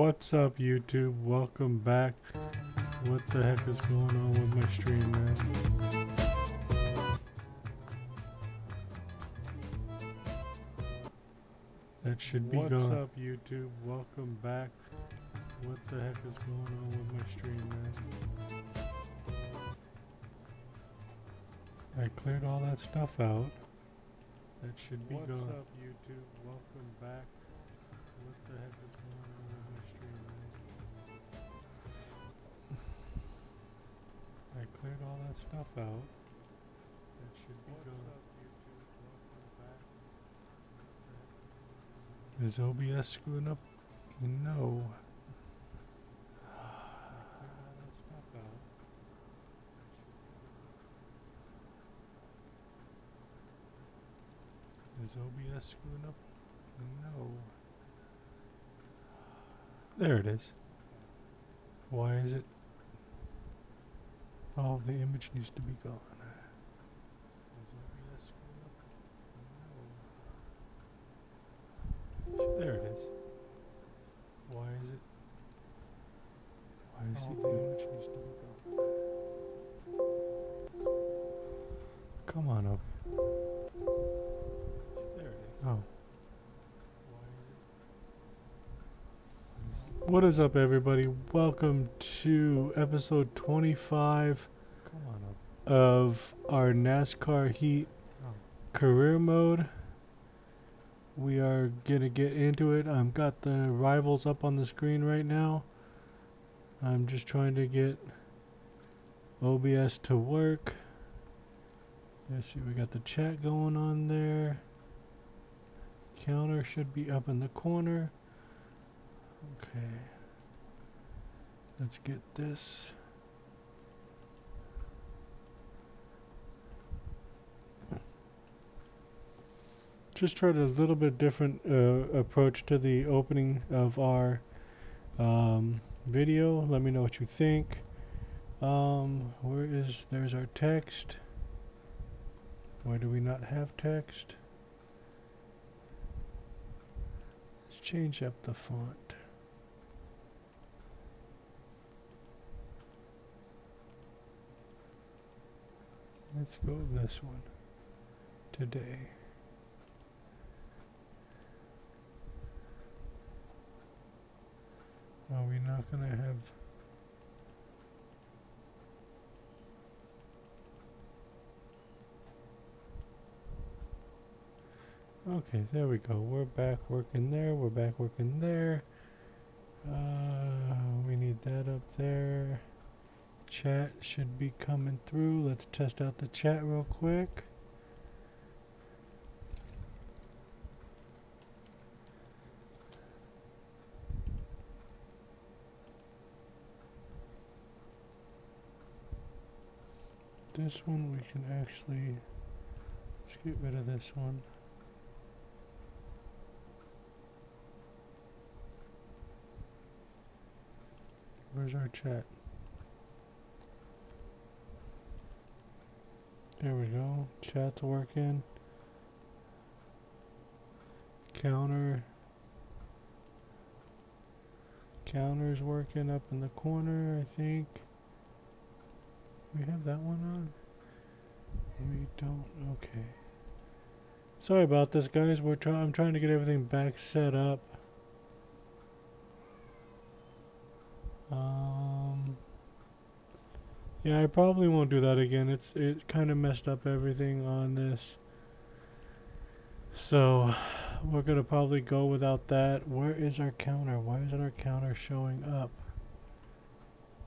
What's up, YouTube? Welcome back. What the heck is going on with my stream, man? That should be going. What's up, YouTube? Welcome back. What the heck is going on with my stream, man? I cleared all that stuff out. That should be going. What's up, YouTube? Welcome back. What the heck is going on with my stream, man? I cleared all that stuff out. That should be going. What's up, YouTube? Welcome back. Is OBS screwing up? No. Is OBS screwing up? No. There it is. Why is it? Oh, the image needs to be gone. Is OBS screwing up? No. There it is. Why is it? Why is the image needs to be gone? Come on, OBS. Oh. What is up, everybody? Welcome to episode 25 of our NASCAR Heat career mode. We are gonna get into it. I've got the rivals up on the screen right now. I'm just trying to get OBS to work. Let's see, we got the chat going on there. Counter should be up in the corner. Okay. Let's get this. Just tried a little bit different approach to the opening of our video. Let me know what you think. There's our text. Why do we not have text? Change up the font. Let's go with this one today. Are we not gonna have okay, there we go. We're back working there. We're back working there. We need that up there. Chat should be coming through. Let's test out the chat real quick. This one we can actually, let's get rid of this one. Where's our chat? There we go. Chat's working. Counter's working up in the corner, I think. We have that one on? We don't. Okay. Sorry about this, guys. I'm trying to get everything back set up. Yeah, I probably won't do that again. It kind of messed up everything on this. So we're gonna probably go without that. Where is our counter? Why isn't our counter showing up?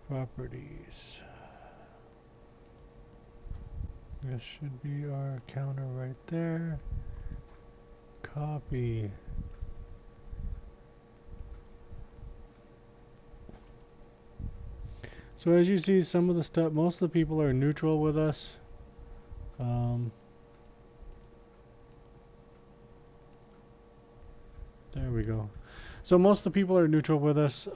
Properties. This should be our counter right there. Copy. So as you see, some of the stuff, most of the people are neutral with us. There we go. So most of the people are neutral with us.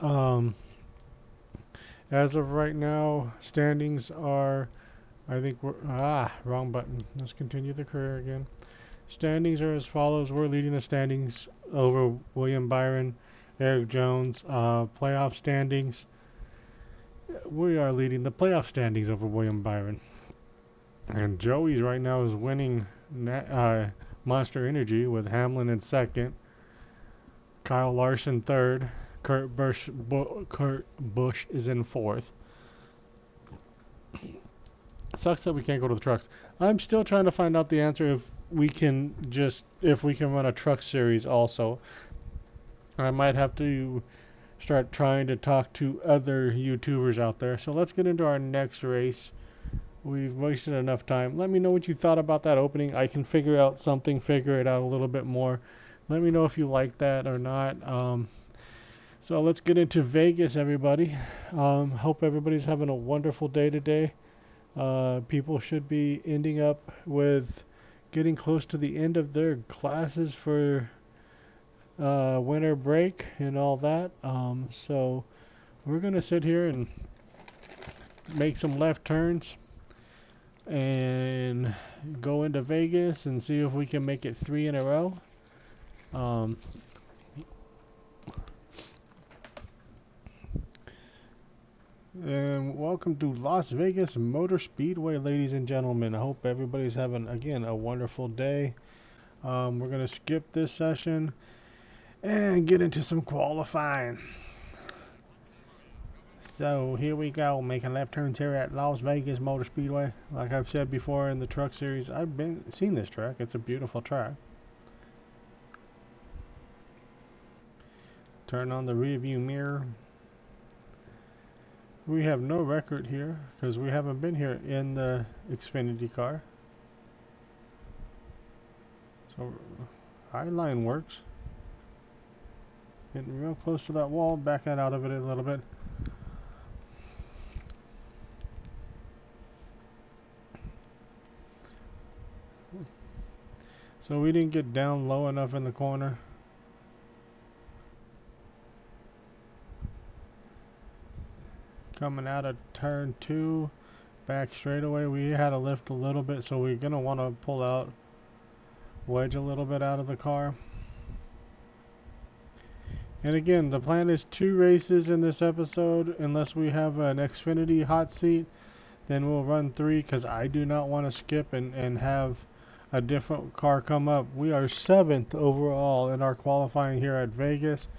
As of right now, standings are, I think we're, wrong button. Let's continue the career again. Standings are as follows. We're leading the standings over William Byron Eric Jones. Playoff standings. We are leading the playoff standings over William Byron. And Joey's right now is winning Monster Energy with Hamlin in second, Kyle Larson third, Kurt Busch is in fourth. Sucks that we can't go to the trucks. I'm still trying to find out the answer if we can run a truck series also. I might have to start trying to talk to other YouTubers out there. So let's get into our next race. We've wasted enough time. Let me know what you thought about that opening. I can figure it out a little bit more. Let me know if you like that or not. So let's get into Vegas, everybody. Hope everybody's having a wonderful day today. People should be ending up with getting close to the end of their classes for winter break and all that. So we're going to sit here and make some left turns and go into Vegas and see if we can make it 3 in a row. And welcome to Las Vegas Motor Speedway, ladies and gentlemen. I hope everybody's having, again, a wonderful day. We're going to skip this session and get into some qualifying. So here we go, making left turns here at Las Vegas Motor Speedway. Like I've said before in the truck series, I've seen this track. It's a beautiful track. Turn on the rear view mirror. We have no record here because we haven't been here in the Xfinity car. So high line works. Getting real close to that wall, backing out of it a little bit. So we didn't get down low enough in the corner. Coming out of turn 2, back straightaway, we had to lift a little bit, so we're going to want to pull out, wedge a little bit out of the car. And again, the plan is 2 races in this episode. Unless we have an Xfinity hot seat, then we'll run 3, because I do not want to skip and have a different car come up. We are 7th overall in our qualifying here at Vegas.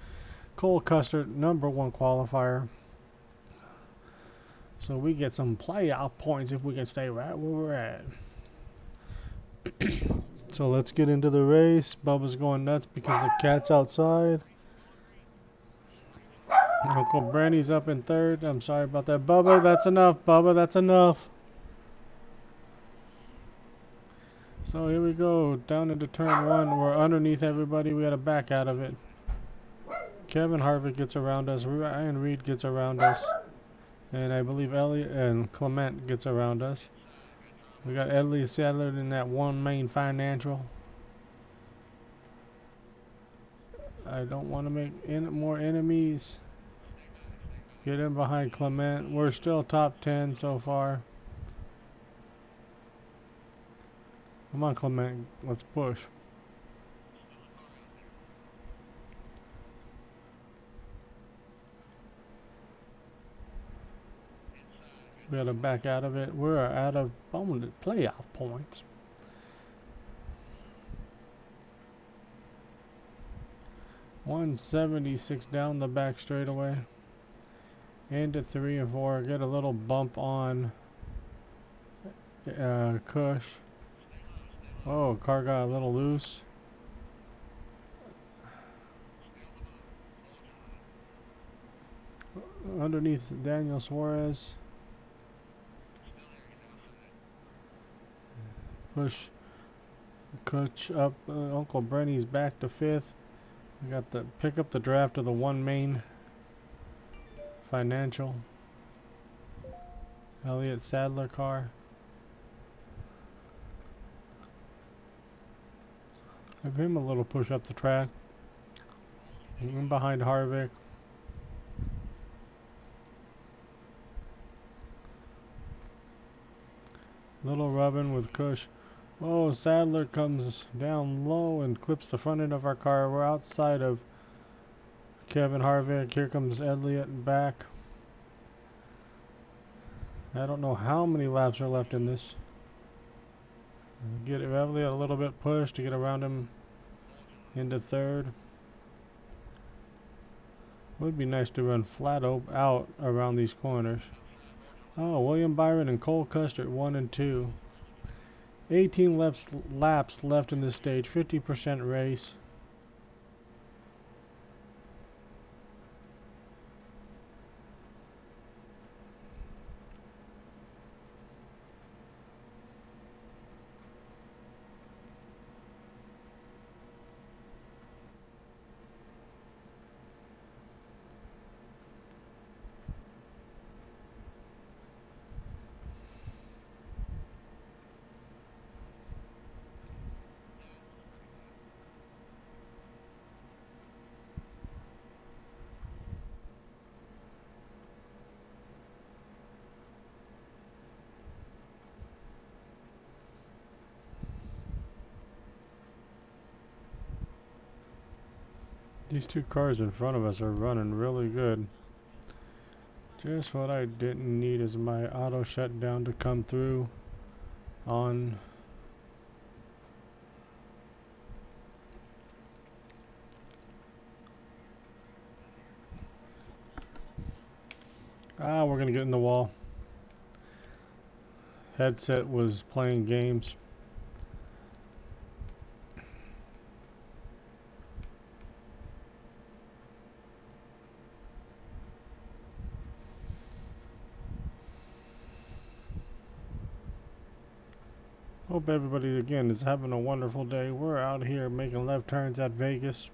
Cole Custer, #1 qualifier. So we get some playoff points if we can stay right where we're at. So let's get into the race. Bubba's going nuts because the cat's outside. Uncle Brandy's up in 3rd. I'm sorry about that. Bubba, that's enough. Bubba, that's enough. So here we go. Down into turn 1. We're underneath everybody. We got to back out of it. Kevin Harvick gets around us. Ryan Reed gets around us. And I believe Elliott and Clement gets around us. We got Edley Sadler in that one main financial. I don't want to make more enemies. Get in behind Clement. We're still top 10 so far. Come on, Clement. Let's push. We gotta back out of it. We're out of playoff points. .176 down the back straightaway. Into 3 and 4. Get a little bump on Cush. Oh, car got a little loose. Underneath Daniel Suarez. Push Cush up. Uncle Brenny's back to 5th. We got the pick up the draft of the one main financial. Elliott Sadler car. Give him a little push up the track. In behind Harvick. Little rubbing with Cush. Oh, Sadler comes down low and clips the front end of our car. We're outside of Kevin Harvick. Here comes Elliott back. I don't know how many laps are left in this. Get Elliott a little bit pushed to get around him into third. Would be nice to run flat out around these corners. Oh, William Byron and Cole Custer 1 and 2. 18 laps left in this stage. 50% race. These two cars in front of us are running really good. Just what I didn't need is my auto shutdown to come through on. We're gonna get in the wall. Headset was playing games. Hope everybody again is having a wonderful day. We're out here making left turns at Vegas.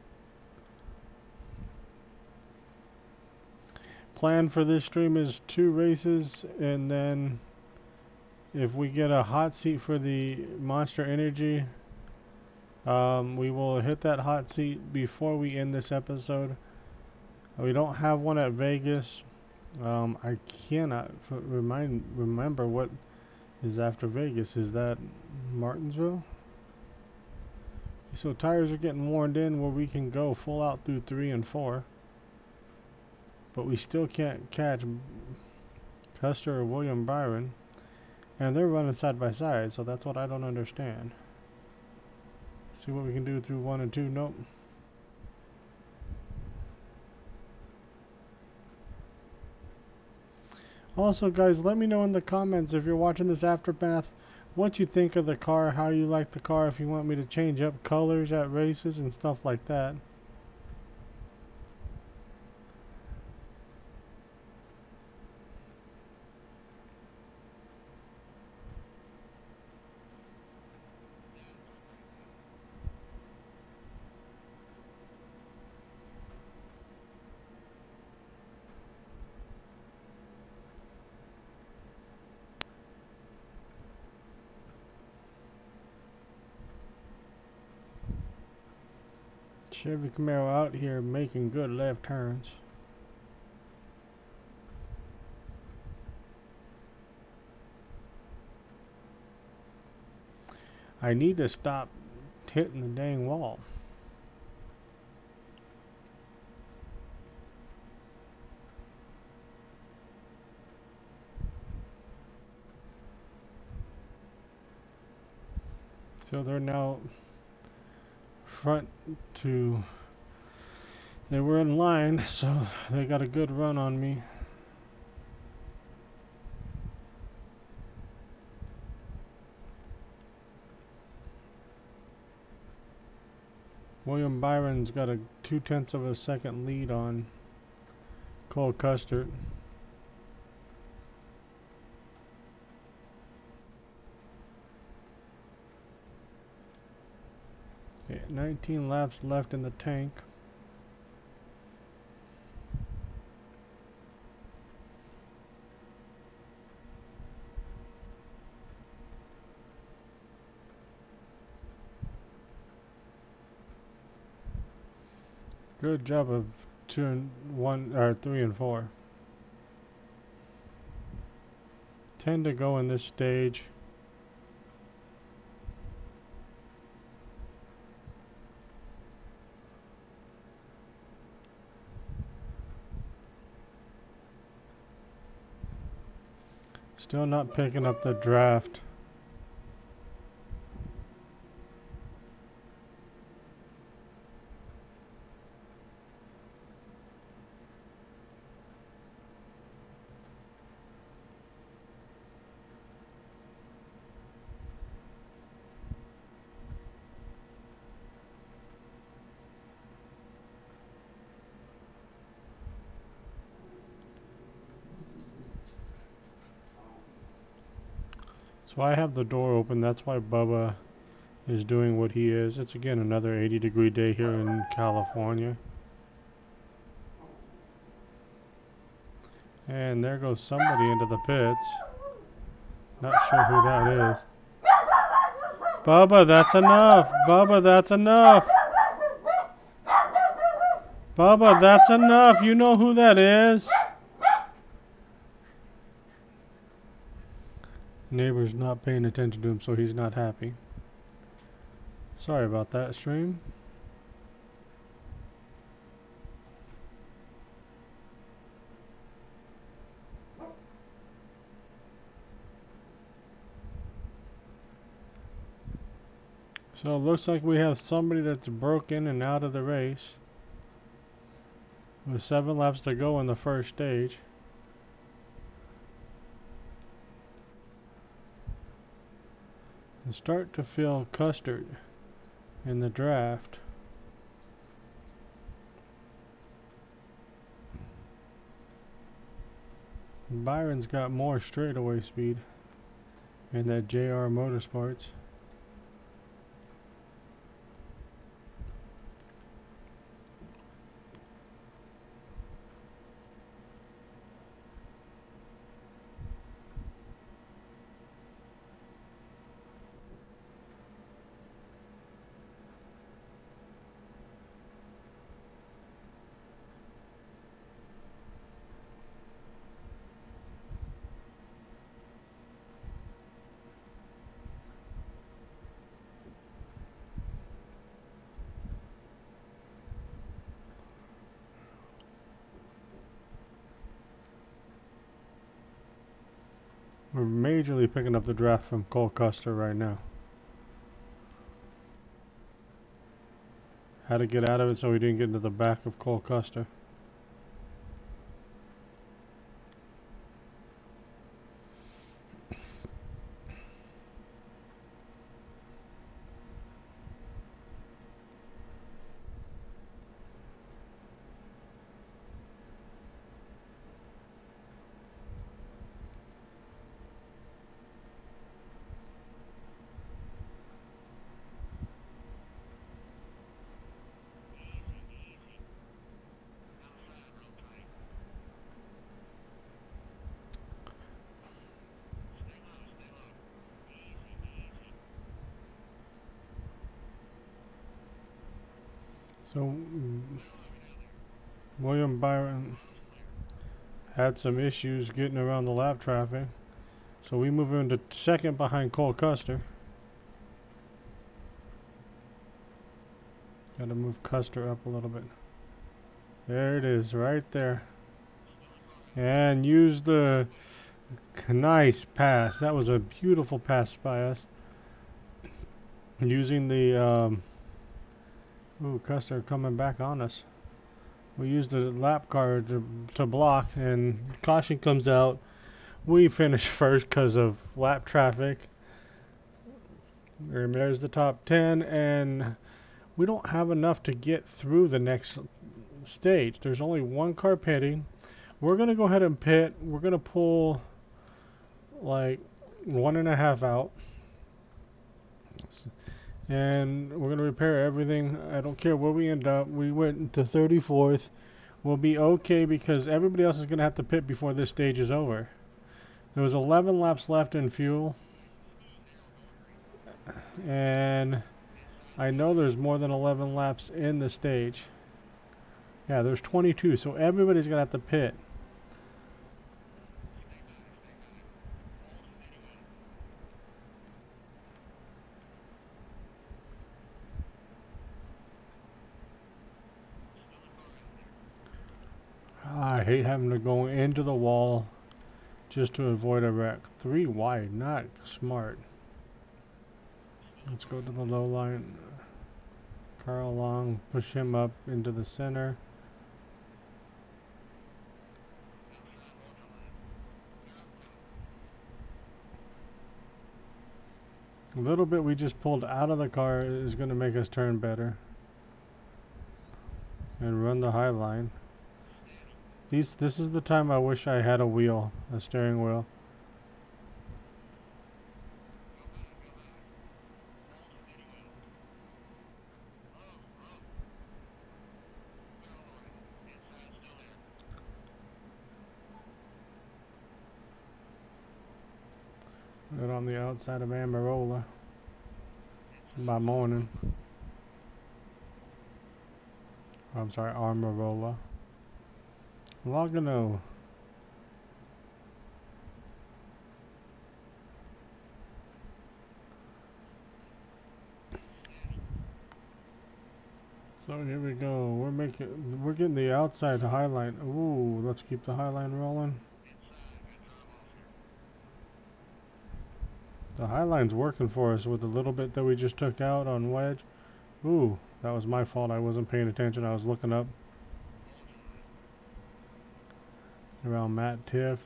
Plan for this stream is 2 races, and then if we get a hot seat for the Monster Energy, we will hit that hot seat before we end this episode. We don't have one at Vegas. I cannot remember what is after Vegas. Is that Martinsville? So tires are getting worn in where we can go full out through 3 and 4. But we still can't catch Custer or William Byron. And they're running side by side, so that's what I don't understand. See what we can do through 1 and 2. Nope. Also, guys, let me know in the comments if you're watching this aftermath what you think of the car, how you like the car, if you want me to change up colors at races and stuff like that. Chevy Camaro out here making good left turns. I need to stop hitting the dang wall. So they're now front to, they were in line, so they got a good run on me. William Byron's got a 0.2 of a second lead on Cole Custer. Okay, 19 laps left in the tank. Good job of 2 and 1 or 3 and 4. 10 to go in this stage. Still not picking up the draft. So I have the door open. That's why Bubba is doing what he is. It's again another 80-degree day here in California. And there goes somebody into the pits. Not sure who that is. Bubba, that's enough. Bubba, that's enough. Bubba, that's enough. You know who that is. Neighbor's not paying attention to him, so he's not happy. Sorry about that, stream. So it looks like we have somebody that's broken and out of the race. With 7 laps to go in the first stage. And start to feel custard in the draft. Byron's got more straightaway speed in that JR Motorsports. We're majorly picking up the draft from Cole Custer right now. How to get out of it so we didn't get into the back of Cole Custer. So William Byron had some issues getting around the lap traffic. So we move into second behind Cole Custer. Got to move Custer up a little bit. There it is, right there. And use the nice pass. That was a beautiful pass by us. Using the ooh, Custer coming back on us. We used the lap car to block, and caution comes out. We finish first because of lap traffic. And there's the top 10, and we don't have enough to get through the next stage. There's only one car pitting. We're going to go ahead and pit. We're going to pull like 1.5 out. And we're going to repair everything. I don't care where we end up. We went to 34th. We'll be okay because everybody else is going to have to pit before this stage is over. There was 11 laps left in fuel. And I know there's more than 11 laps in the stage. Yeah, there's 22. So everybody's going to have to pit. I hate having to go into the wall just to avoid a wreck. 3 wide, not smart. Let's go to the low line. Carl Long, push him up into the center. A little bit we just pulled out of the car is going to make us turn better. And run the high line. This is the time I wish I had a steering wheel. Right on the outside of Amarola by morning. I'm sorry, Amarola. Logano. So here we go. We're getting the outside highline. Ooh, let's keep the highline rolling. The highline's working for us with the little bit that we just took out on wedge. Ooh, that was my fault. I wasn't paying attention. I was looking up around Matt Tiff.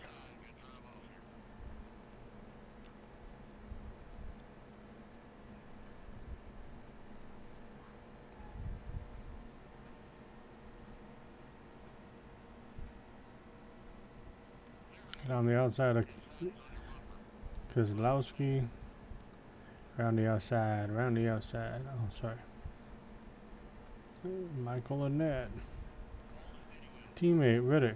On the outside of Kozlowski. Around the outside, around the outside. Oh, sorry. Michael Annette. Teammate Riddick.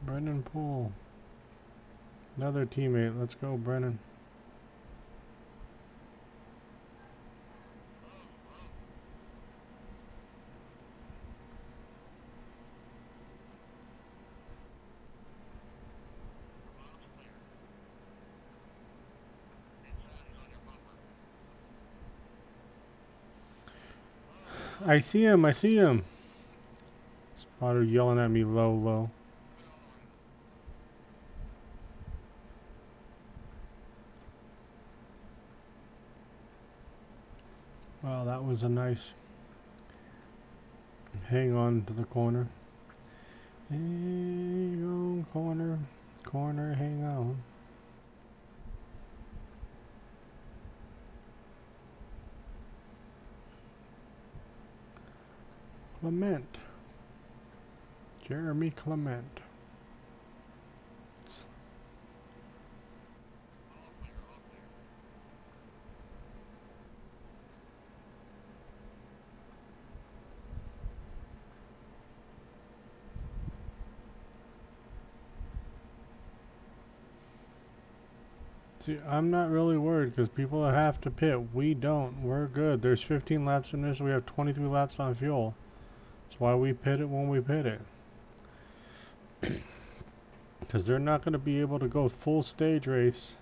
Brennan Poole. Another teammate. Let's go, Brennan. I see him. I see him. Spotter yelling at me low, low. Wow, that was a nice hang on to the corner. Hang on, corner. Corner, hang on. Clement. Jeremy Clement. See, I'm not really worried because people have to pit. We don't. We're good. There's 15 laps in this. We have 23 laps on fuel. That's why we pit it when we pit it. Because they're not going to be able to go full stage race.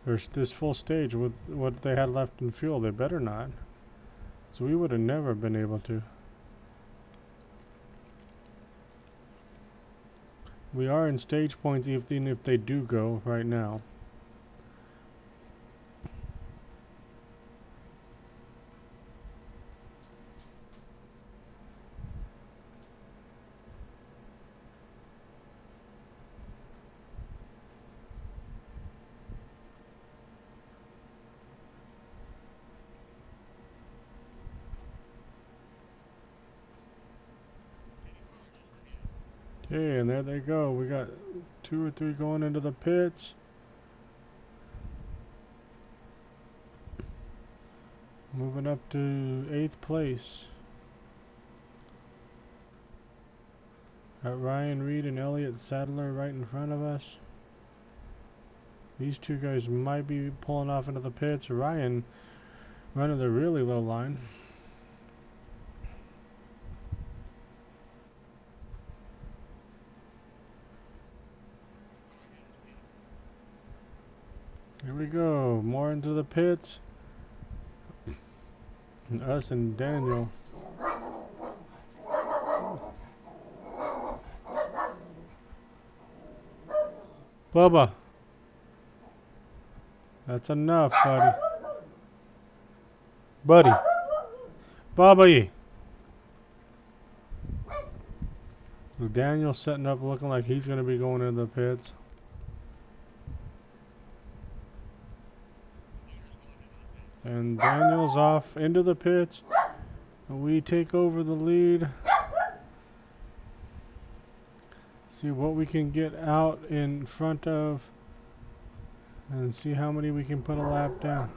Or this full stage with what they had left in fuel. They better not. So we would have never been able to. We are in stage points even if they do go right now. Okay, and there they go. We got 2 or 3 going into the pits. Moving up to 8th place. Got Ryan Reed and Elliott Sadler right in front of us. These 2 guys might be pulling off into the pits. Ryan Running the really low line. Here we go. More into the pits. And us and Daniel. Bubba. That's enough, buddy. Buddy. Bubby. Daniel's setting up looking like he's going to be going into the pits. And Daniel's off into the pits. And we take over the lead. See what we can get out in front of. And see how many we can put a lap down.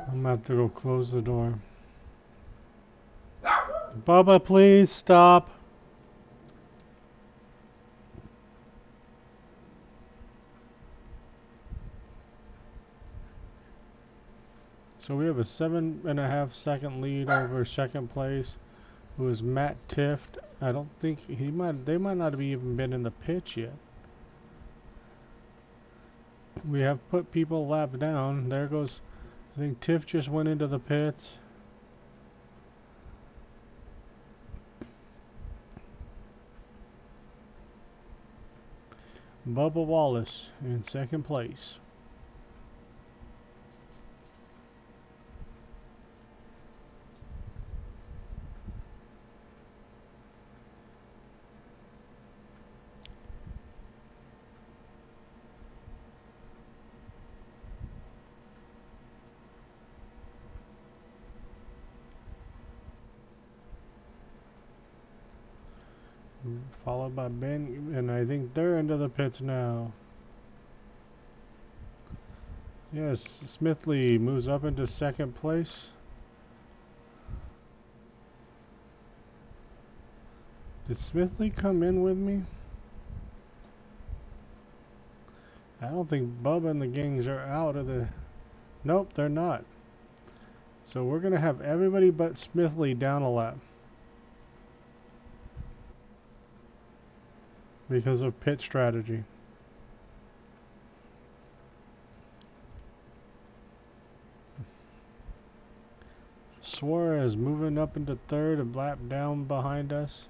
I'm about to go close the door. Bubba, please stop. So we have a 7.5 second lead over second place, who is Matt Tift. I don't think they might not have even been in the pitch yet. We have put people lap down. There goes, I think Tift just went into the pits. Bubba Wallace in second place. Followed by Ben, and I think they're into the pits now. Yes, Smithley moves up into second place. Did Smithley come in with me? I don't think Bubba and the gangs are out of the... Nope, they're not. So we're going to have everybody but Smithley down a lap. Because of pit strategy. Suarez moving up into third, a lap down behind us.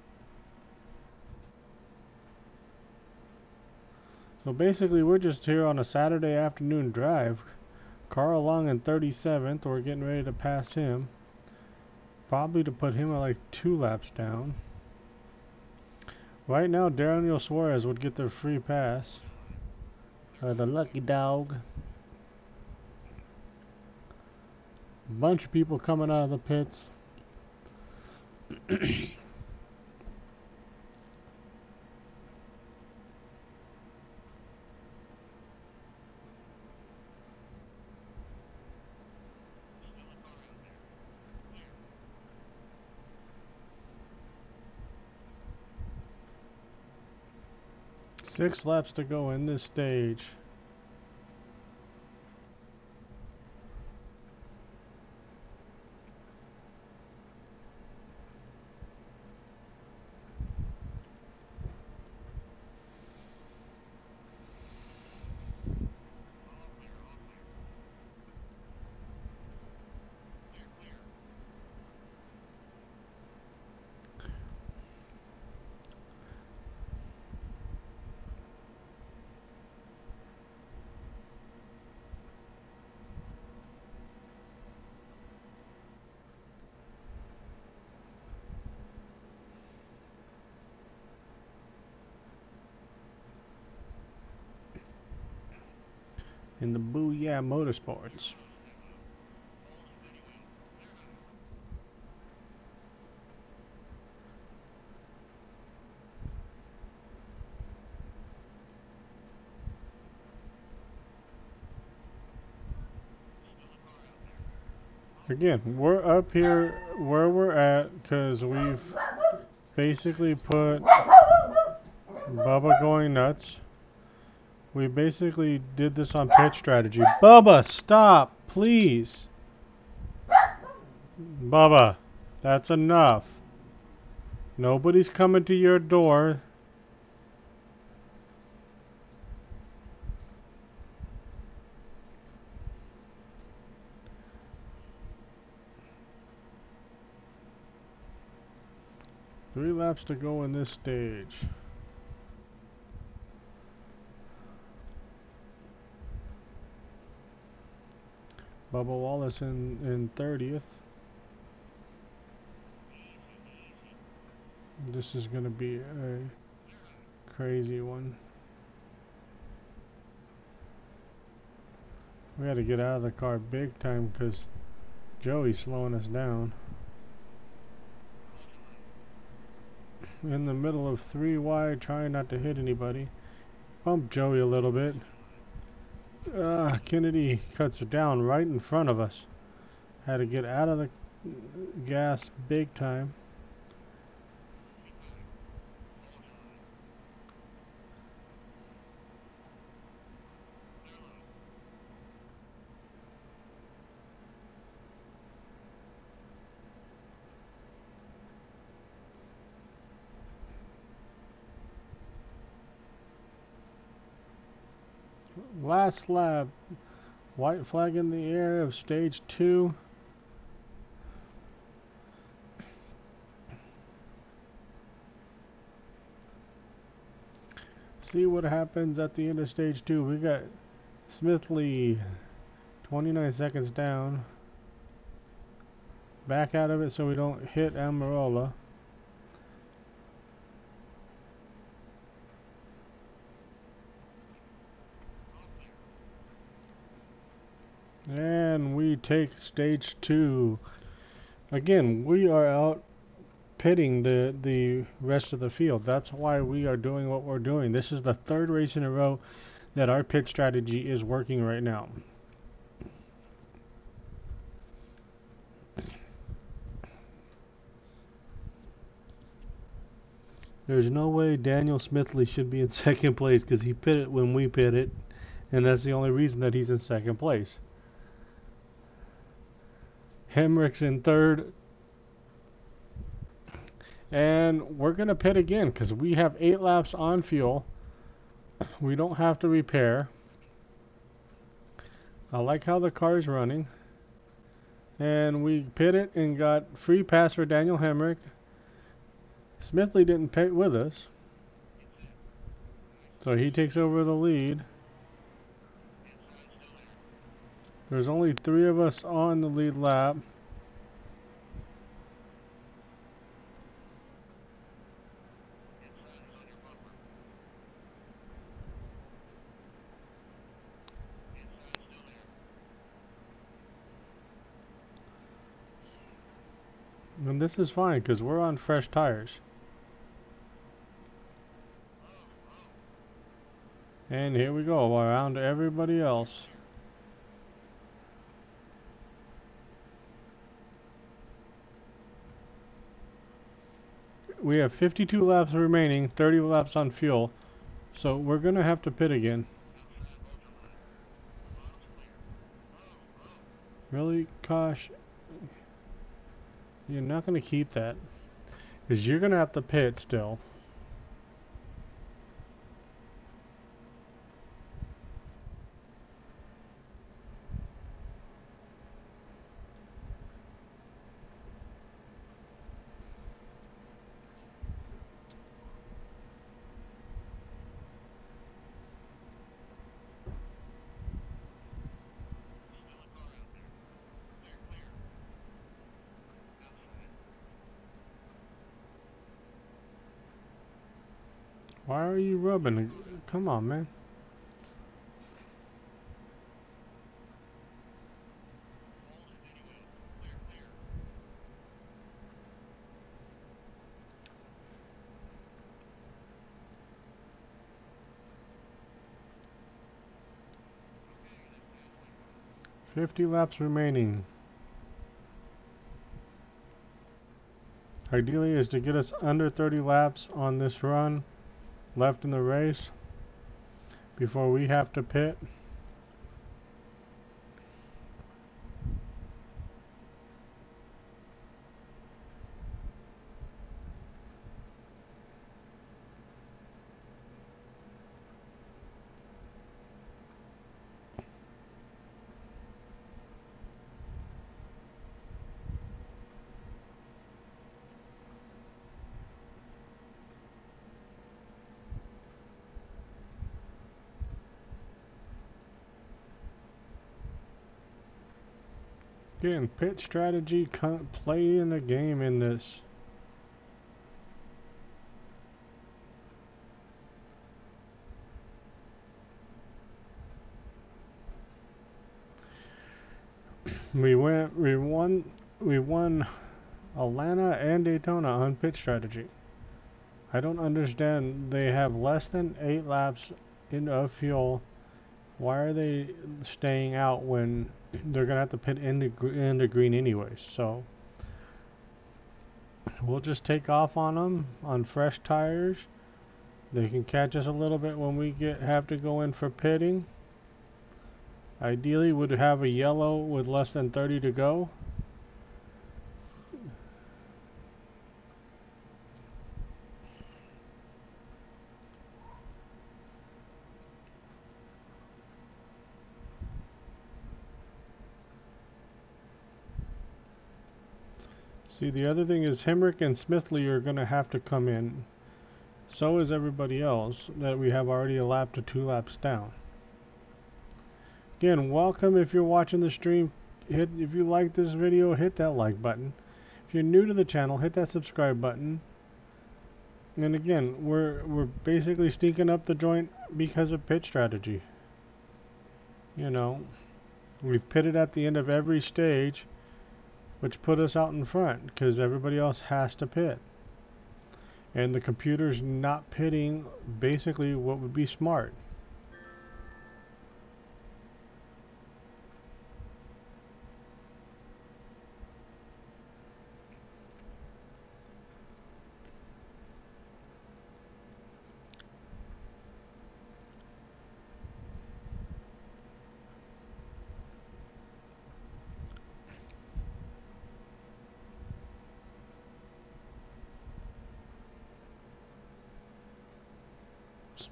So basically we're just here on a Saturday afternoon drive. Carl Long in 37th, we're getting ready to pass him. Probably to put him at like 2 laps down. Right now Daniel Suarez would get the free pass. The lucky dog. A bunch of people coming out of the pits. 6 laps to go in this stage. In the Booyah Motorsports. Again, we're up here where we're at because we've basically put Bubba going nuts. We basically did this on pitch strategy. Bubba, stop! Please. Bubba, that's enough. Nobody's coming to your door. Three laps to go in this stage. Bubba Wallace in 30th. This is going to be a crazy one. We got to get out of the car big time because Joey's slowing us down. In the middle of 3 wide, trying not to hit anybody. Bump Joey a little bit. Kennedy cuts it down right in front of us. Had to get out of the gas big time. Last lap. White flag in the air of stage 2. See what happens at the end of stage 2. We got Smithley 29 seconds down. Back out of it so we don't hit Amarola. And we take stage 2. Again, we are out pitting the rest of the field. That's why we are doing what we're doing. This is the 3rd race in a row that our pit strategy is working right now. There's no way Daniel Smithley should be in 2nd place because he pit it when we pit it, and that's the only reason that he's in 2nd place. Hemrick's in 3rd. And we're going to pit again because we have 8 laps on fuel. We don't have to repair. I like how the car is running. And we pit it and got free pass for Daniel Hemrick. Smithley didn't pit with us, so he takes over the lead. There's only 3 of us on the lead lap. And this is fine because we're on fresh tires. And here we go, around everybody else. We have 52 laps remaining, 30 laps on fuel. So we're going to have to pit again. Really, Kosh? You're not going to keep that. Because you're going to have to pit still. Why are you rubbing? Come on, man. "50 laps remaining. Ideally is to get us under 30 laps on this run left in the race before we have to pit. Again, pit strategy playing a game in this. We won Atlanta and Daytona on pit strategy. I don't understand. They have less than 8 laps of fuel. Why are they staying out when they're gonna have to pit into green anyways? So we'll just take off on them on fresh tires. They can catch us a little bit when we have to go in for pitting. Ideally, would have a yellow with less than 30 to go. See, the other thing is Hemrick and Smithley are going to have to come in. So is everybody else that we have already a lap to 2 laps down. Again, welcome if you're watching the stream. If you like this video, hit that like button. If you're new to the channel, hit that subscribe button. And again, we're basically stinking up the joint because of pit strategy. You know, we've pitted at the end of every stage, which put us out in front because everybody else has to pit. And the computer's not pitting basically what would be smart.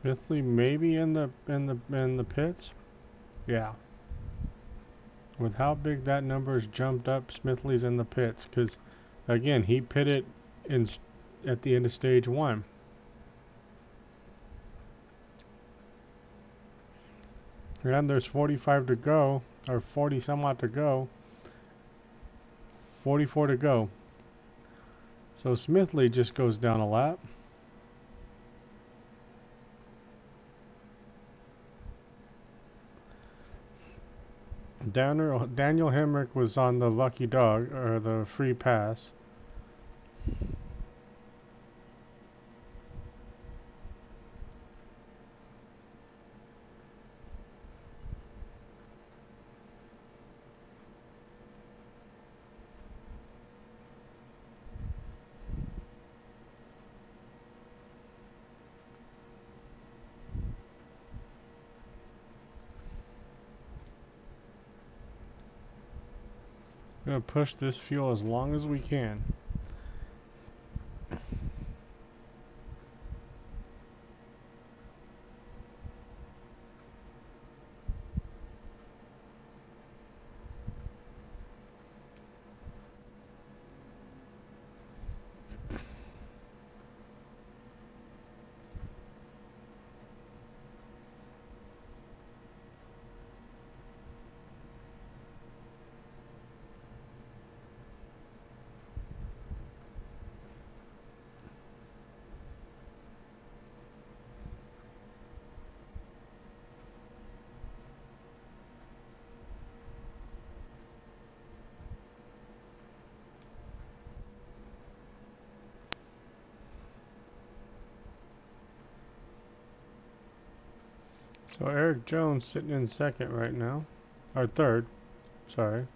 Smithley maybe in the pits. Yeah. With how big that number's jumped up, Smithley's in the pits because again, he pitted at the end of stage 1. And there's 45 to go, or 40 somewhat to go. 44 to go. So Smithley just goes down a lap. Daniel Hemrick was on the lucky dog, or the free pass. We're going to push this fuel as long as we can. So Eric Jones sitting in second right now. Or third, sorry.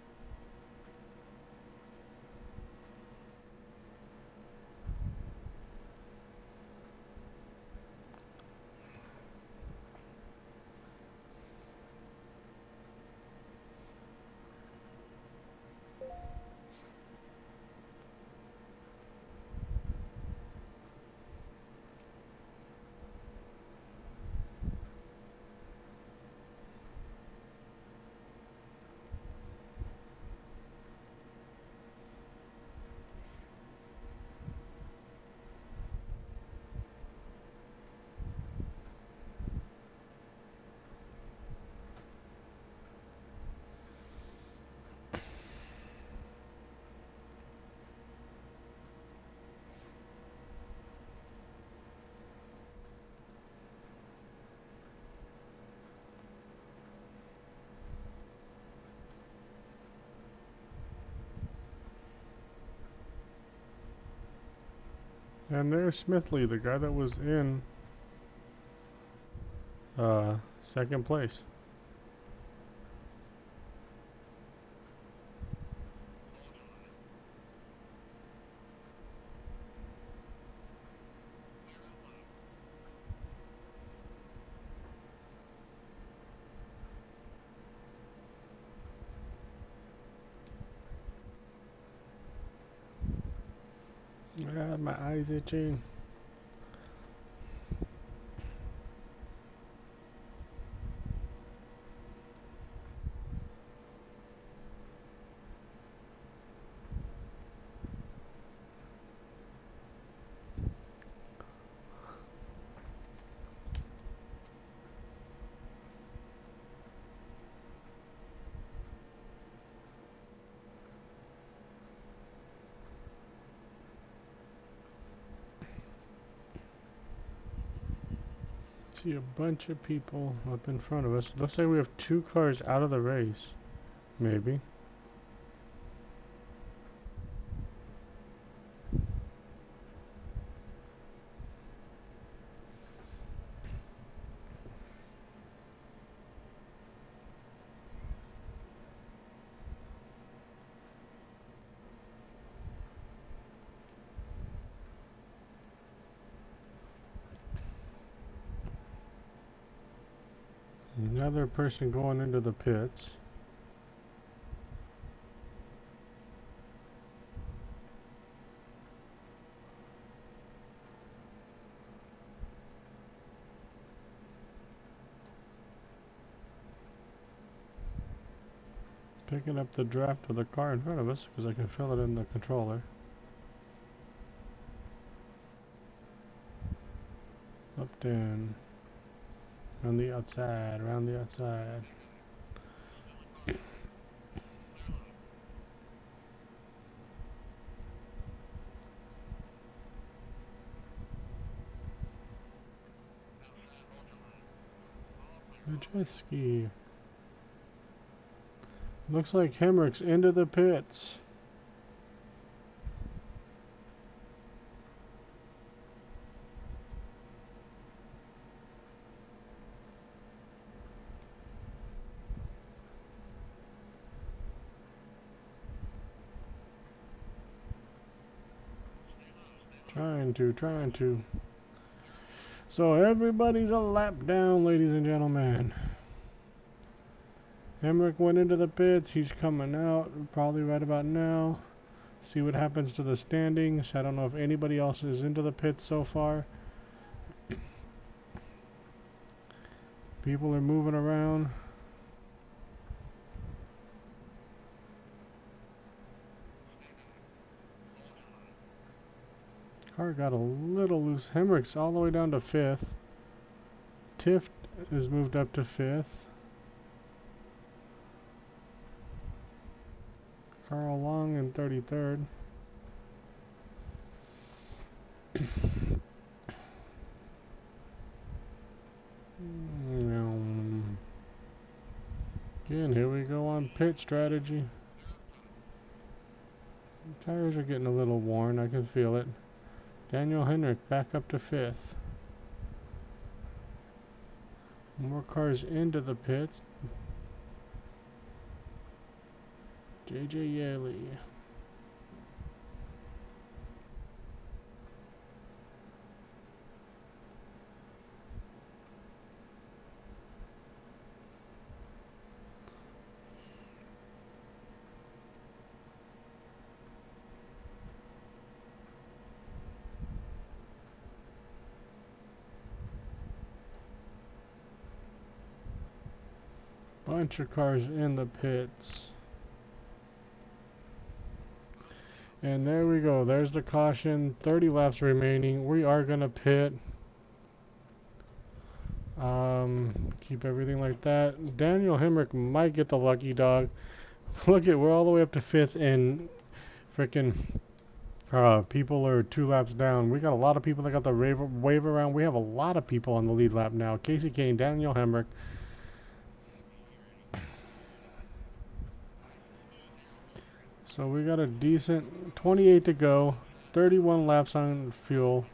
And there's Smithley, the guy that was in second place. Ah, my eyes itching. See a bunch of people up in front of us. Looks like we have 2 cars out of the race. Maybe. Another person going into the pits. Picking up the draft of the car in front of us because I can feel it in the controller. Up, down. On the outside, around the outside. A jet ski. Looks like Hemrick's into the pits. Trying to. So everybody's a lap down, ladies and gentlemen. Hemrick went into the pits. He's coming out probably right about now. See what happens to the standings. I don't know if anybody else is into the pits so far. People are moving around. Car got a little loose. Hemrick's all the way down to 5th. Tift is moved up to 5th. Carl Long in 33rd. Again, here we go on pit strategy. The tires are getting a little worn. I can feel it. Daniel Henrik back up to 5th. More cars into the pits. JJ Yaley. Bunch of cars in the pits. And there we go. There's the caution. 30 laps remaining. We are going to pit. Keep everything like that. Daniel Hemrick might get the lucky dog. Look at, we're all the way up to 5th and freaking people are 2 laps down. We got a lot of people that got the wave around. We have a lot of people on the lead lap now. Casey Kane, Daniel Hemrick. So we got a decent 28 to go. 31 laps on fuel.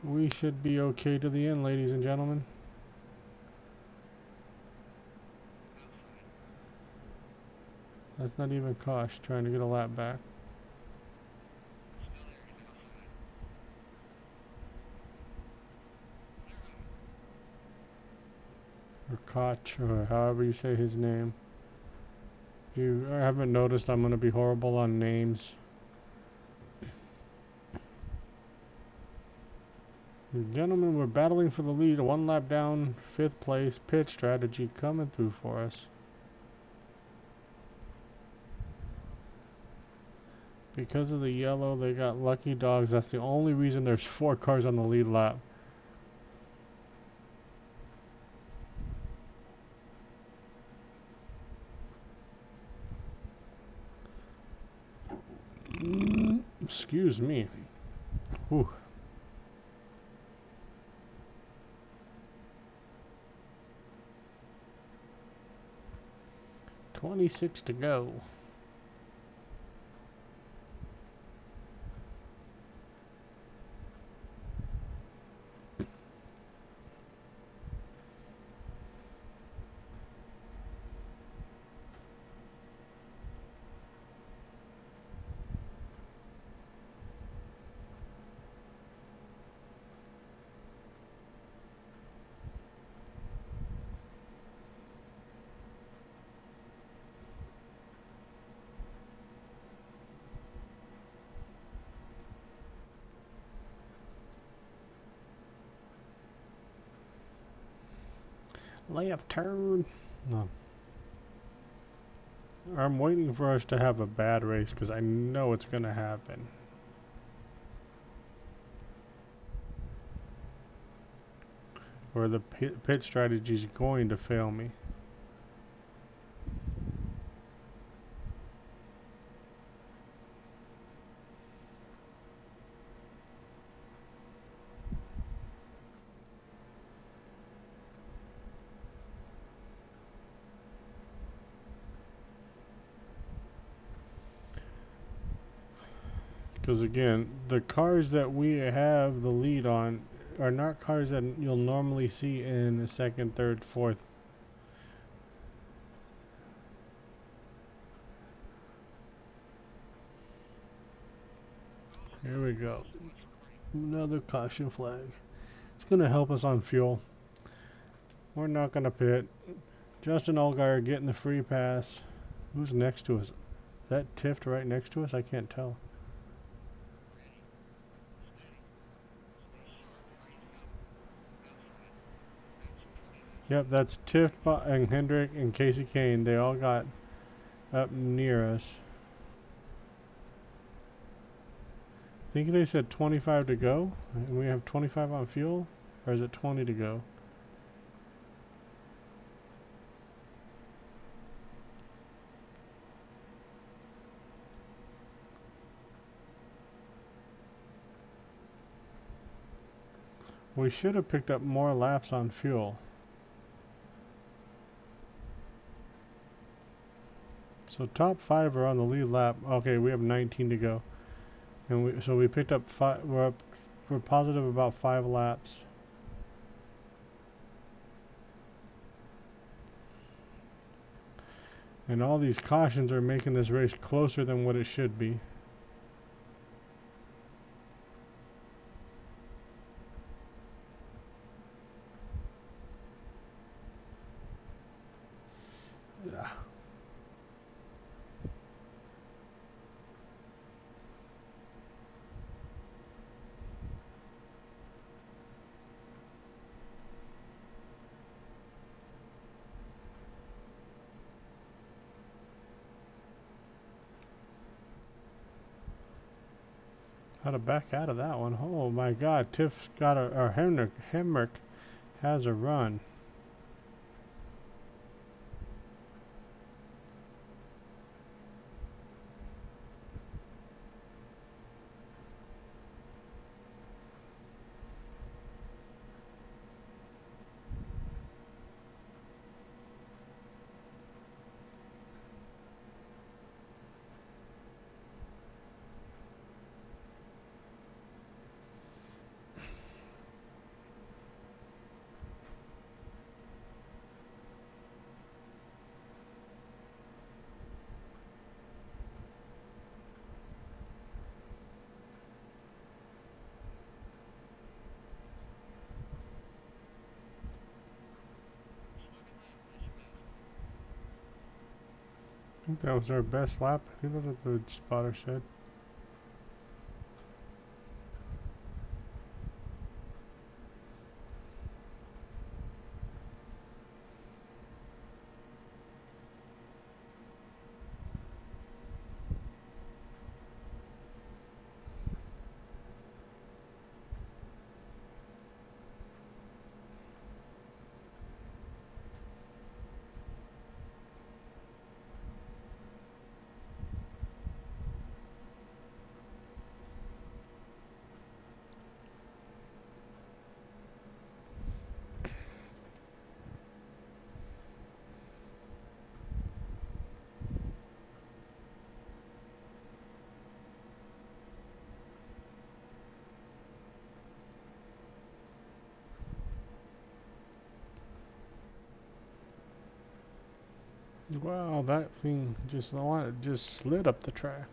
We should be okay to the end, ladies and gentlemen. That's not even Kosh trying to get a lap back. Or Koch, or however you say his name. If you haven't noticed, I'm going to be horrible on names. Gentlemen, we're battling for the lead. 1 lap down, 5th place. Pit strategy coming through for us. Because of the yellow, they got lucky dogs. That's the only reason there's 4 cars on the lead lap. Excuse me. Whew. 26 to go. Left turn. No. I'm waiting for us to have a bad race because I know it's going to happen. Or the pit strategy is going to fail me. Because again, the cars that we have the lead on are not cars that you'll normally see in the 2nd, 3rd, 4th. Here we go. Another caution flag. It's going to help us on fuel. We're not going to pit. Justin Allgaier getting the free pass. Who's next to us? Is that Tift right next to us? I can't tell. Yep, that's Tiff and Hendrick and Casey Kane. They all got up near us. I think they said 25 to go, and we have 25 on fuel, or is it 20 to go? We should have picked up more laps on fuel. So top 5 are on the lead lap. Okay, we have 19 to go. And so we picked up 5, we're positive about 5 laps. And all these cautions are making this race closer than what it should be. Yeah. How to back out of that one. Oh my god, Tiff's got or Hemrick has a run. I think that was our best lap. I think that's what the spotter said. Wow, that thing just slid up the track.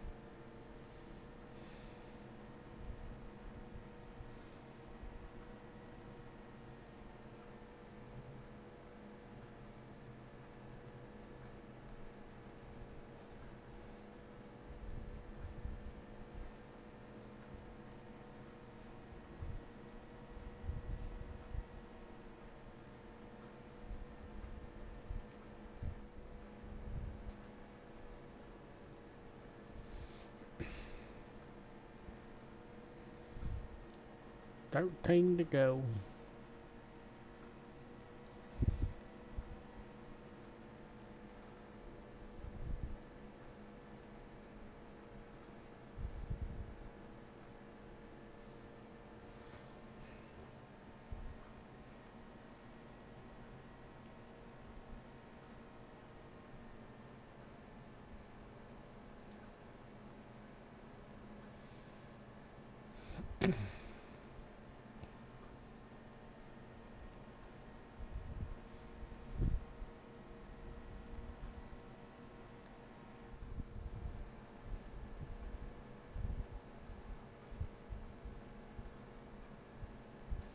Time to go.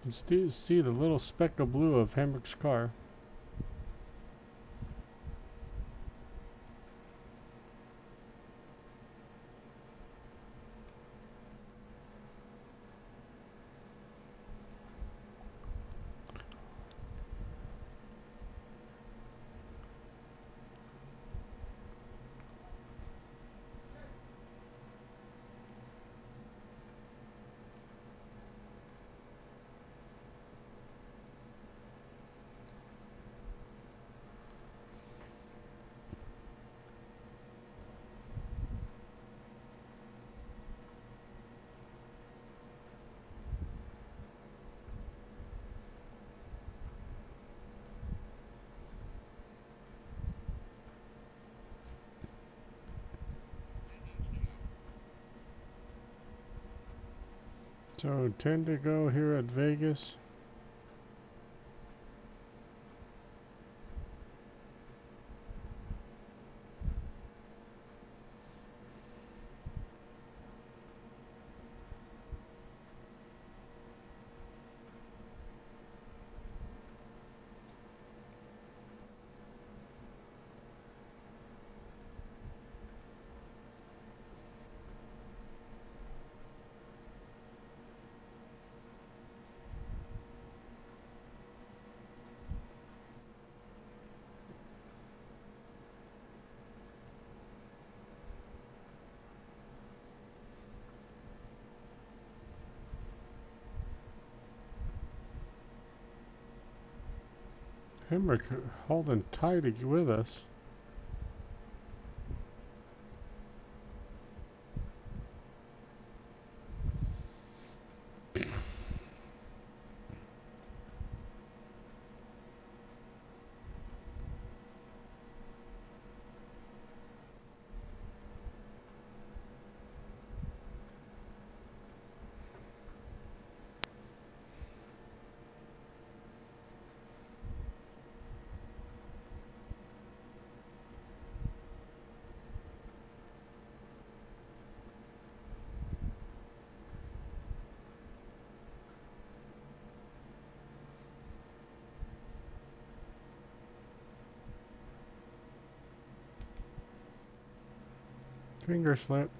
You still see the little speck of blue of Hamrick's car. So 10 to go here at Vegas. Hamrick holding tight with us. Finger slip.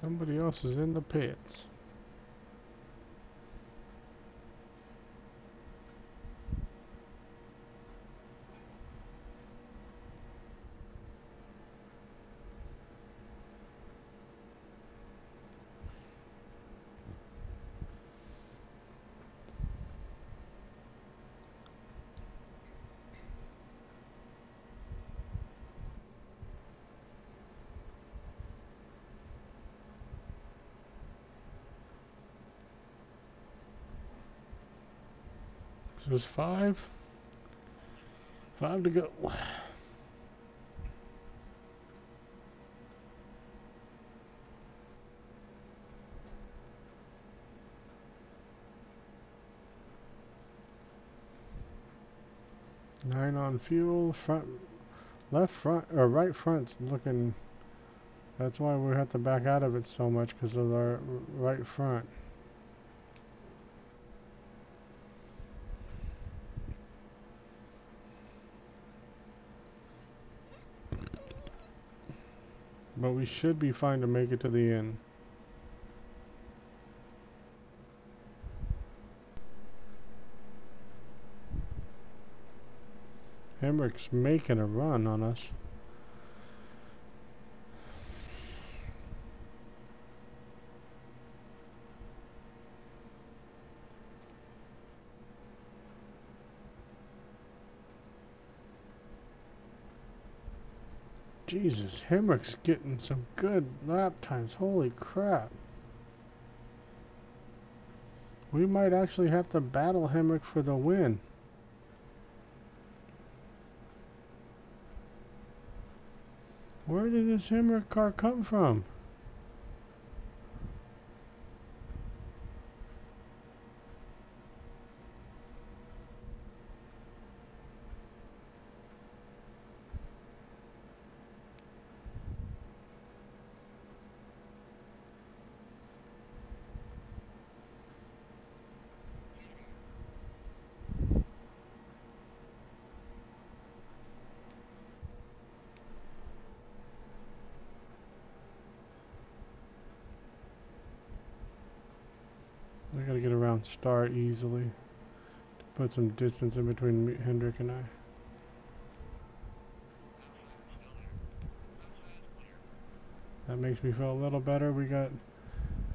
Somebody else is in the pits. So it's 5. 5 to go. 9 on fuel. Front, left front, or right front's looking. That's why we have to back out of it so much, because of our right front. But we should be fine to make it to the end. Hemrick's making a run on us. Jesus, Hemrick's getting some good lap times. Holy crap. We might actually have to battle Hemrick for the win. Where did this Hemrick car come from? I gotta get around start easily to put some distance in between Hendrick and I. That makes me feel a little better. We got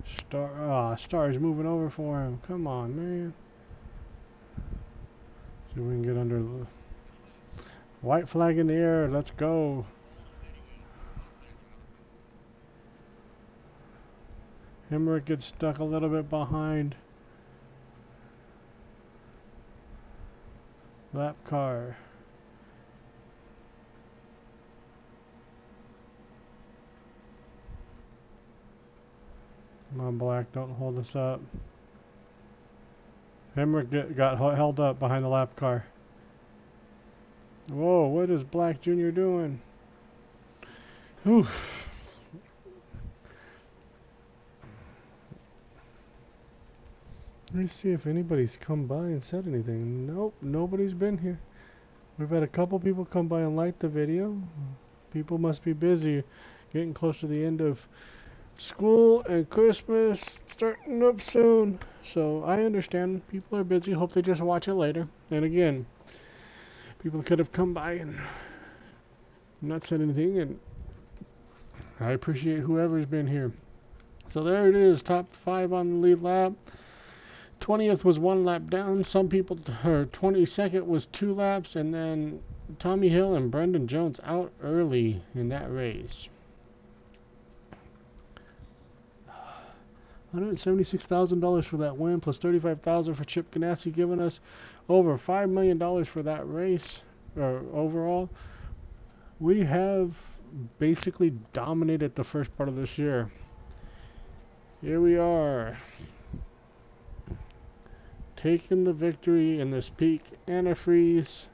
Star. Ah, Star's moving over for him. Come on, man. See if we can get under the white flag in the air. Let's go. Hemrick gets stuck a little bit behind. Lap car. Come on, Black, don't hold us up. Hemrick got held up behind the lap car. Whoa, what is Black Jr. doing? Whew. Let me see if anybody's come by and said anything. Nope, nobody's been here. We've had a couple people come by and like the video. People must be busy, getting close to the end of school and Christmas starting up soon. So I understand people are busy. Hope they just watch it later. And again, people could have come by and not said anything, and I appreciate whoever's been here. So there it is, top 5 on the lead lap. 20th was 1 lap down. Some people, her 22nd was 2 laps, and then Tommy Hill and Brendan Jones out early in that race. $176,000 for that win, plus $35,000 for Chip Ganassi, giving us over $5 million for that race, or overall. We have basically dominated the first part of this year. Here we are. taking the victory in this peak antifreeze.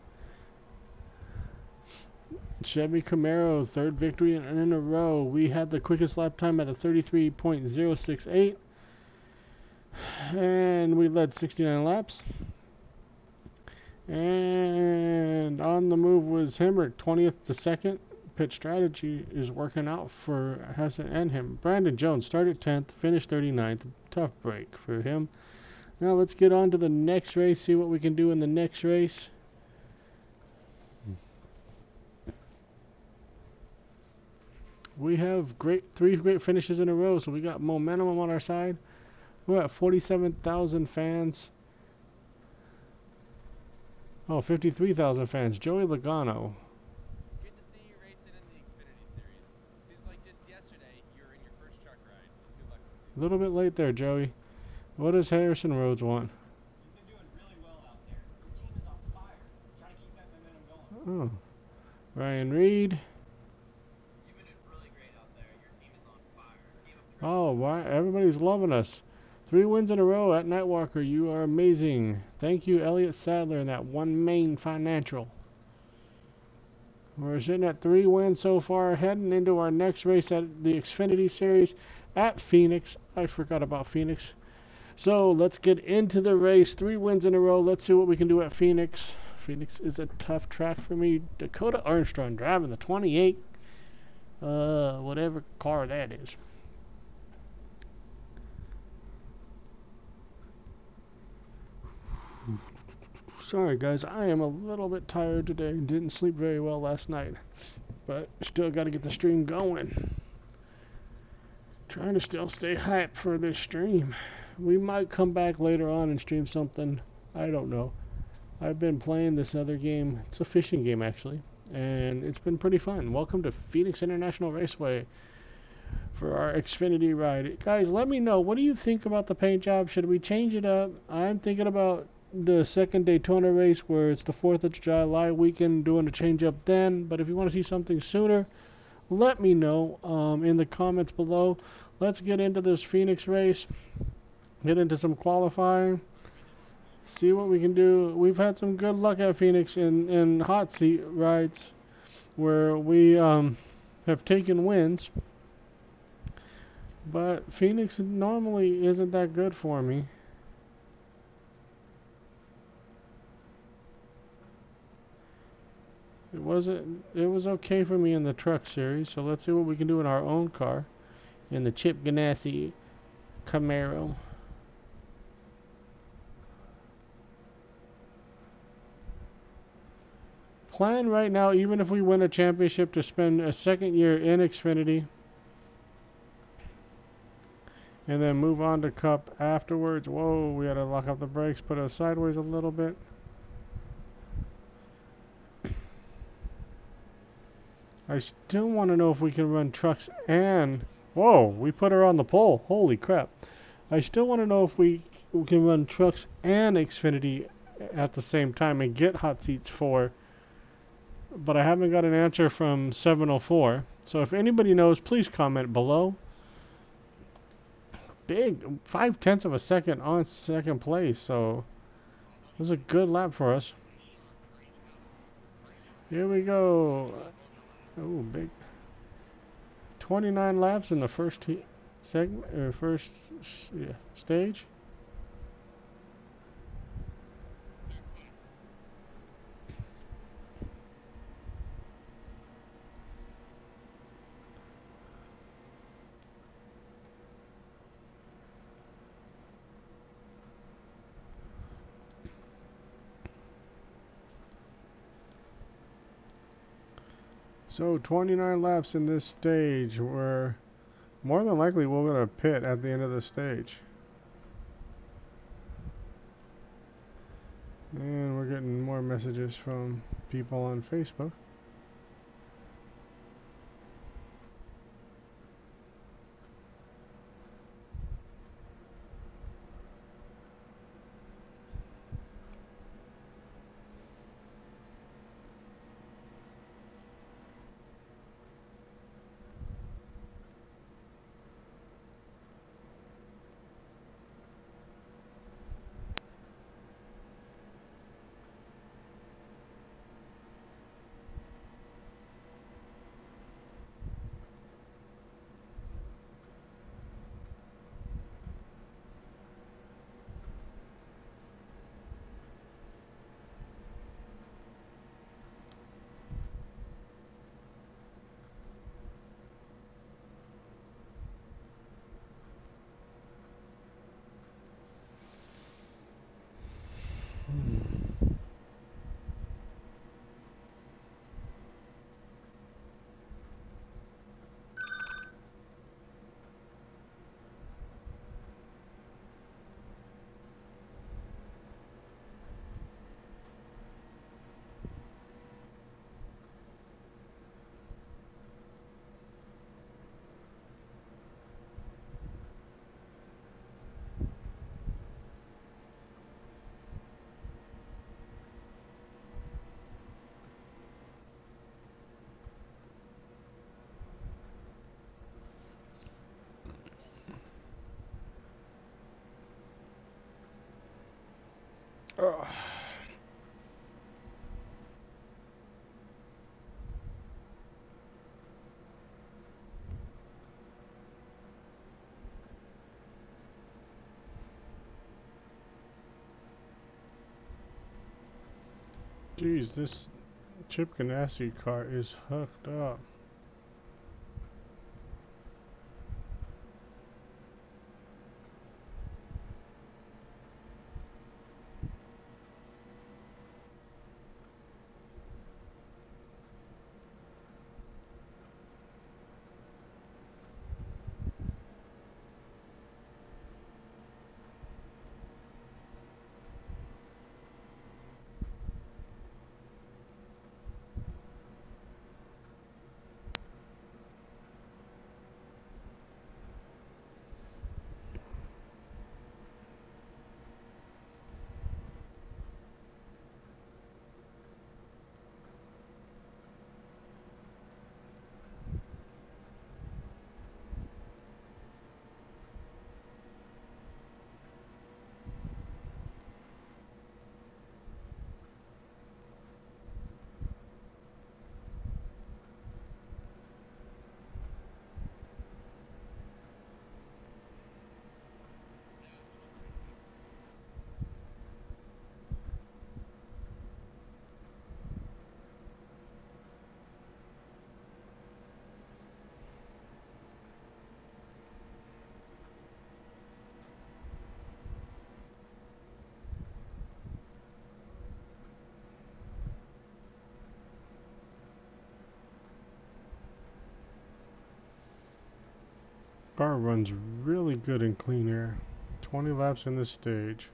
Chevy Camaro, third victory in a row. We had the quickest lap time at a 33.068. And we led 69 laps. And on the move was Hemrick, 20th to 2nd. Pit strategy is working out for Hassan and him. Brandon Jones started 10th, finished 39th. Tough break for him. Now let's get on to the next race, see what we can do in the next race. We have three great finishes in a row, so we got momentum on our side. We're at 47,000 fans. Oh, 53,000 fans. Joey Logano. Good to see you racing in the Xfinity Series. Seems like just yesterday you were in your first truck ride. Good luck this season. A little bit late there, Joey. What does Harrison Rhodes want? You've been doing really well out there. Your team is on fire. Try to keep that momentum going. Oh. Ryan Reed. You've been doing really great out there. Your team is on fire. Oh, why? Everybody's loving us. 3 wins in a row at Nightwalker. You are amazing. Thank you, Elliott Sadler, and that One Main Financial. We're sitting at 3 wins so far, heading into our next race at the Xfinity Series at Phoenix. I forgot about Phoenix. So let's get into the race. 3 wins in a row. Let's see what we can do at Phoenix. Phoenix is a tough track for me. Dakota Armstrong driving the 28. Whatever car that is. Sorry guys, I am a little bit tired today. Didn't sleep very well last night. But still got to get the stream going. Trying to still stay hyped for this stream. We might come back later on and stream something. I don't know. I've been playing this other game. It's a fishing game actually. And it's been pretty fun. Welcome to Phoenix International Raceway for our Xfinity ride. Guys, let me know. What do you think about the paint job? Should we change it up? I'm thinking about the second Daytona race where it's the 4th of July weekend, doing a change up then. But if you want to see something sooner, let me know in the comments below. Let's get into this Phoenix race, get into some qualifying, see what we can do. We've had some good luck at Phoenix in hot seat rides where we have taken wins, but Phoenix normally isn't that good for me. It was okay for me in the truck series, so let's see what we can do in our own car, in the Chip Ganassi Camaro. Plan right now, even if we win a championship, to spend a second year in Xfinity and then move on to Cup afterwards. Whoa, we had to lock up the brakes, put us sideways a little bit. I still want to know if we can run trucks and... Whoa, we put her on the pole. Holy crap. I still want to know if we can run trucks and Xfinity at the same time and get hot seats for... But I haven't got an answer from 704. So if anybody knows, please comment below. Big, 0.5 of a second on second place. So it was a good lap for us. Here we go. Oh, big. 29 laps in the first segment, or stage. So 29 laps in this stage, where more than likely we're going to pit at the end of the stage. And we're getting more messages from people on Facebook. Ugh. Geez, this Chip Ganassi car is hooked up. Car runs really good in clean air. 20 laps in this stage.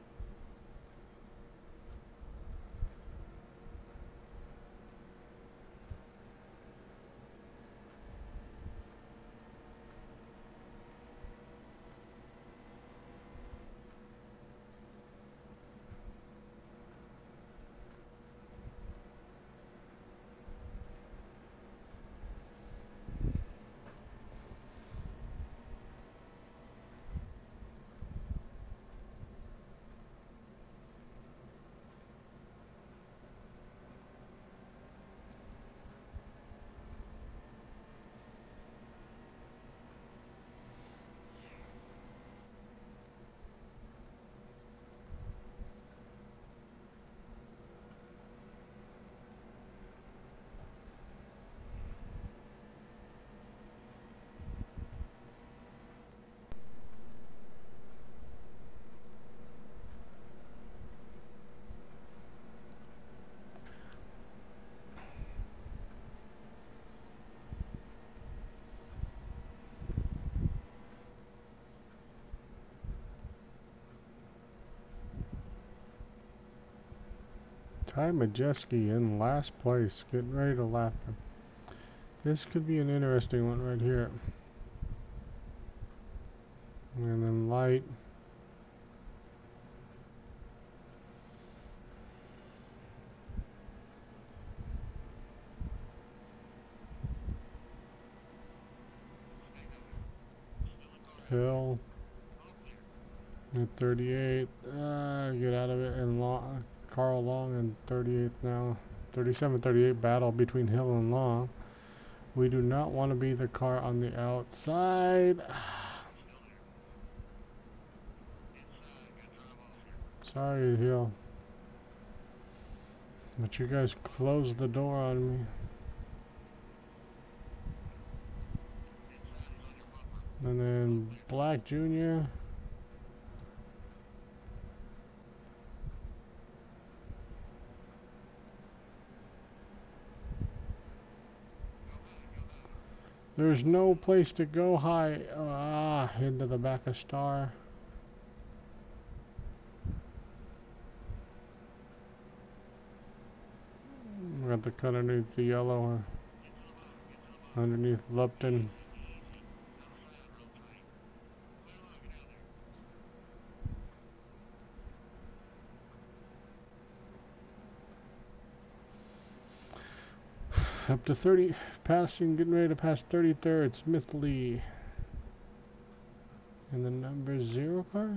Ty Majeski in last place, getting ready to lap him. This could be an interesting one right here. And then light. Hill at 38. Get out of it. And Carl Long in 38th now. 37-38 battle between Hill and Long. We do not want to be the car on the outside. Sorry, Hill. But you guys closed the door on me. And then Black Jr. There's no place to go high. Into the back of Star. We got the cut underneath the yellow. Underneath Lupton. Up to 30, getting ready to pass 33rd, Smith Lee. And the number 0 car?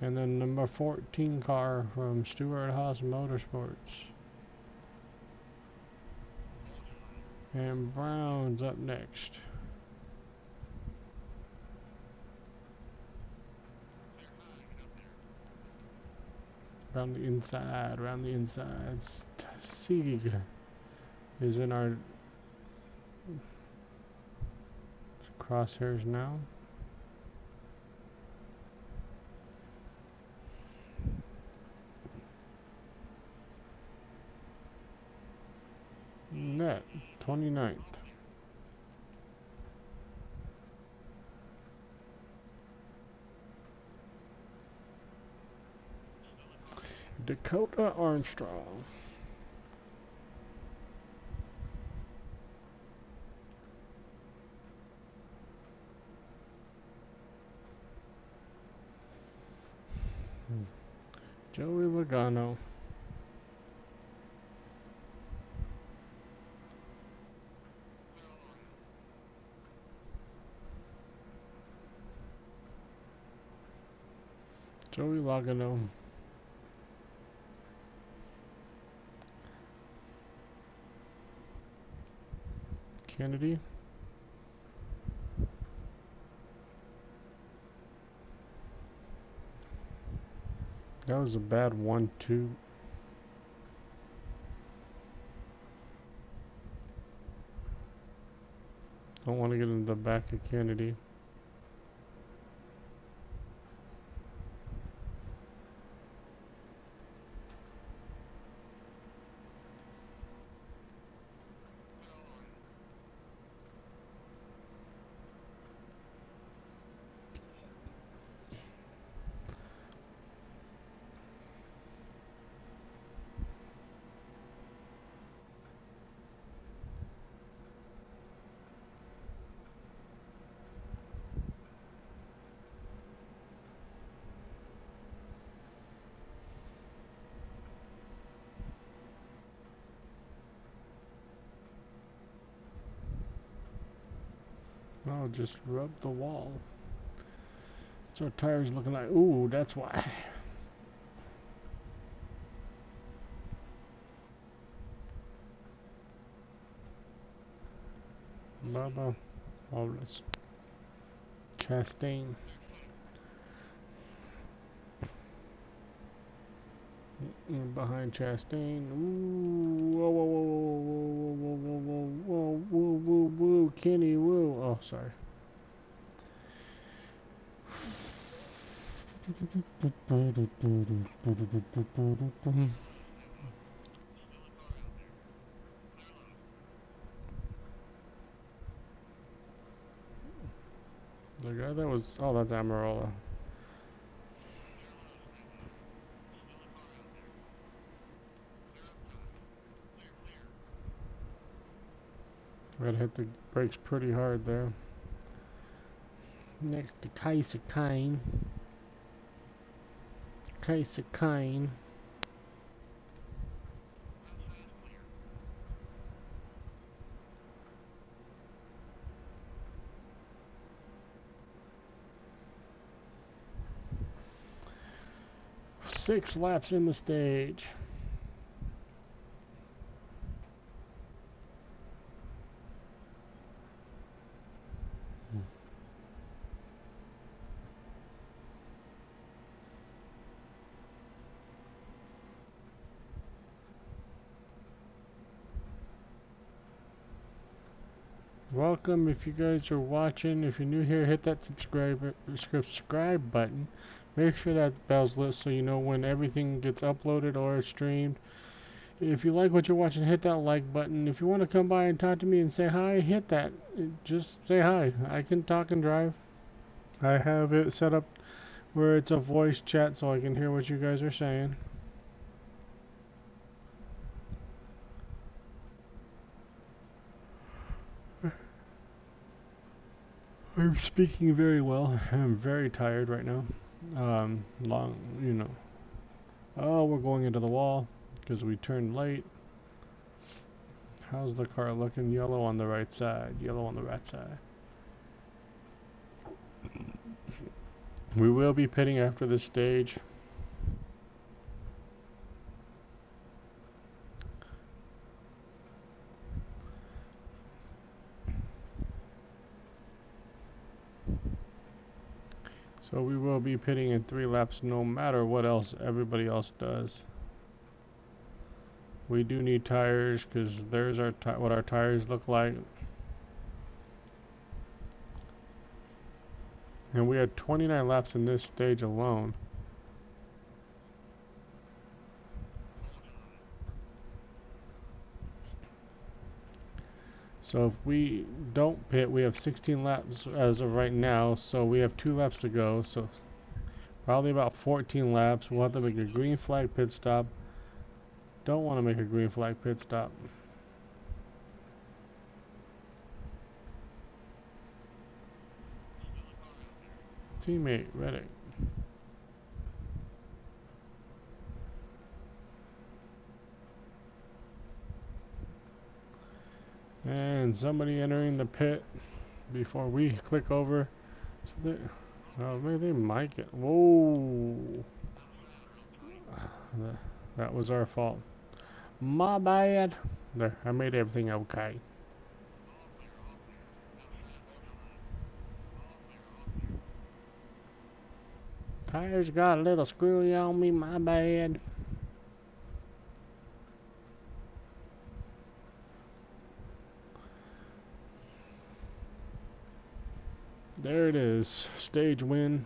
And then number 14 car from Stewart Haas Motorsports. And Brown's up next. Around the inside, around the inside. Sieg is in our crosshairs now. Net, 29th. Dakota Armstrong. Joey Logano. Joey Logano. Kennedy. That was a bad 1-2. Don't want to get in the back of Kennedy. Oh, just rub the wall. So our tires looking like, ooh, that's why. Bubba Wallace. Chastain. Behind Chastain. Ooh, whoa, whoa, whoa, whoa, whoa, whoa, whoa, whoa, whoa, whoa, whoa, Kenny, whoa. Oh, sorry. The guy that was, oh, that's Amarola. Gotta hit the brakes pretty hard there. Next to Kaiser Kane. Kaiser Kane. Six laps in the stage. Welcome if you guys are watching. If you're new here, hit that subscribe button. Make sure that bell's lit so you know when everything gets uploaded or streamed. If you like what you're watching, hit that like button. If you want to come by and talk to me and say hi, hit that. Just say hi. I can talk and drive. I have it set up where it's a voice chat so I can hear what you guys are saying. I'm speaking very well. I'm very tired right now. Long, you know. Oh, we're going into the wall because we turned late. How's the car looking? Yellow on the right side. Yellow on the right side. We will be pitting after this stage. So we will be pitting in 3 laps no matter what else everybody else does. We do need tires because there's our what our tires look like. And we had 29 laps in this stage alone. So if we don't pit, we have 16 laps as of right now, so we have 2 laps to go. So probably about 14 laps. We'll have to make a green flag pit stop. Don't want to make a green flag pit stop. Teammate, Reddick. And somebody entering the pit before we click over. So maybe they might get. Whoa! That was our fault. My bad. There, I made everything okay. Tires got a little screwy on me. My bad. There it is. Stage win.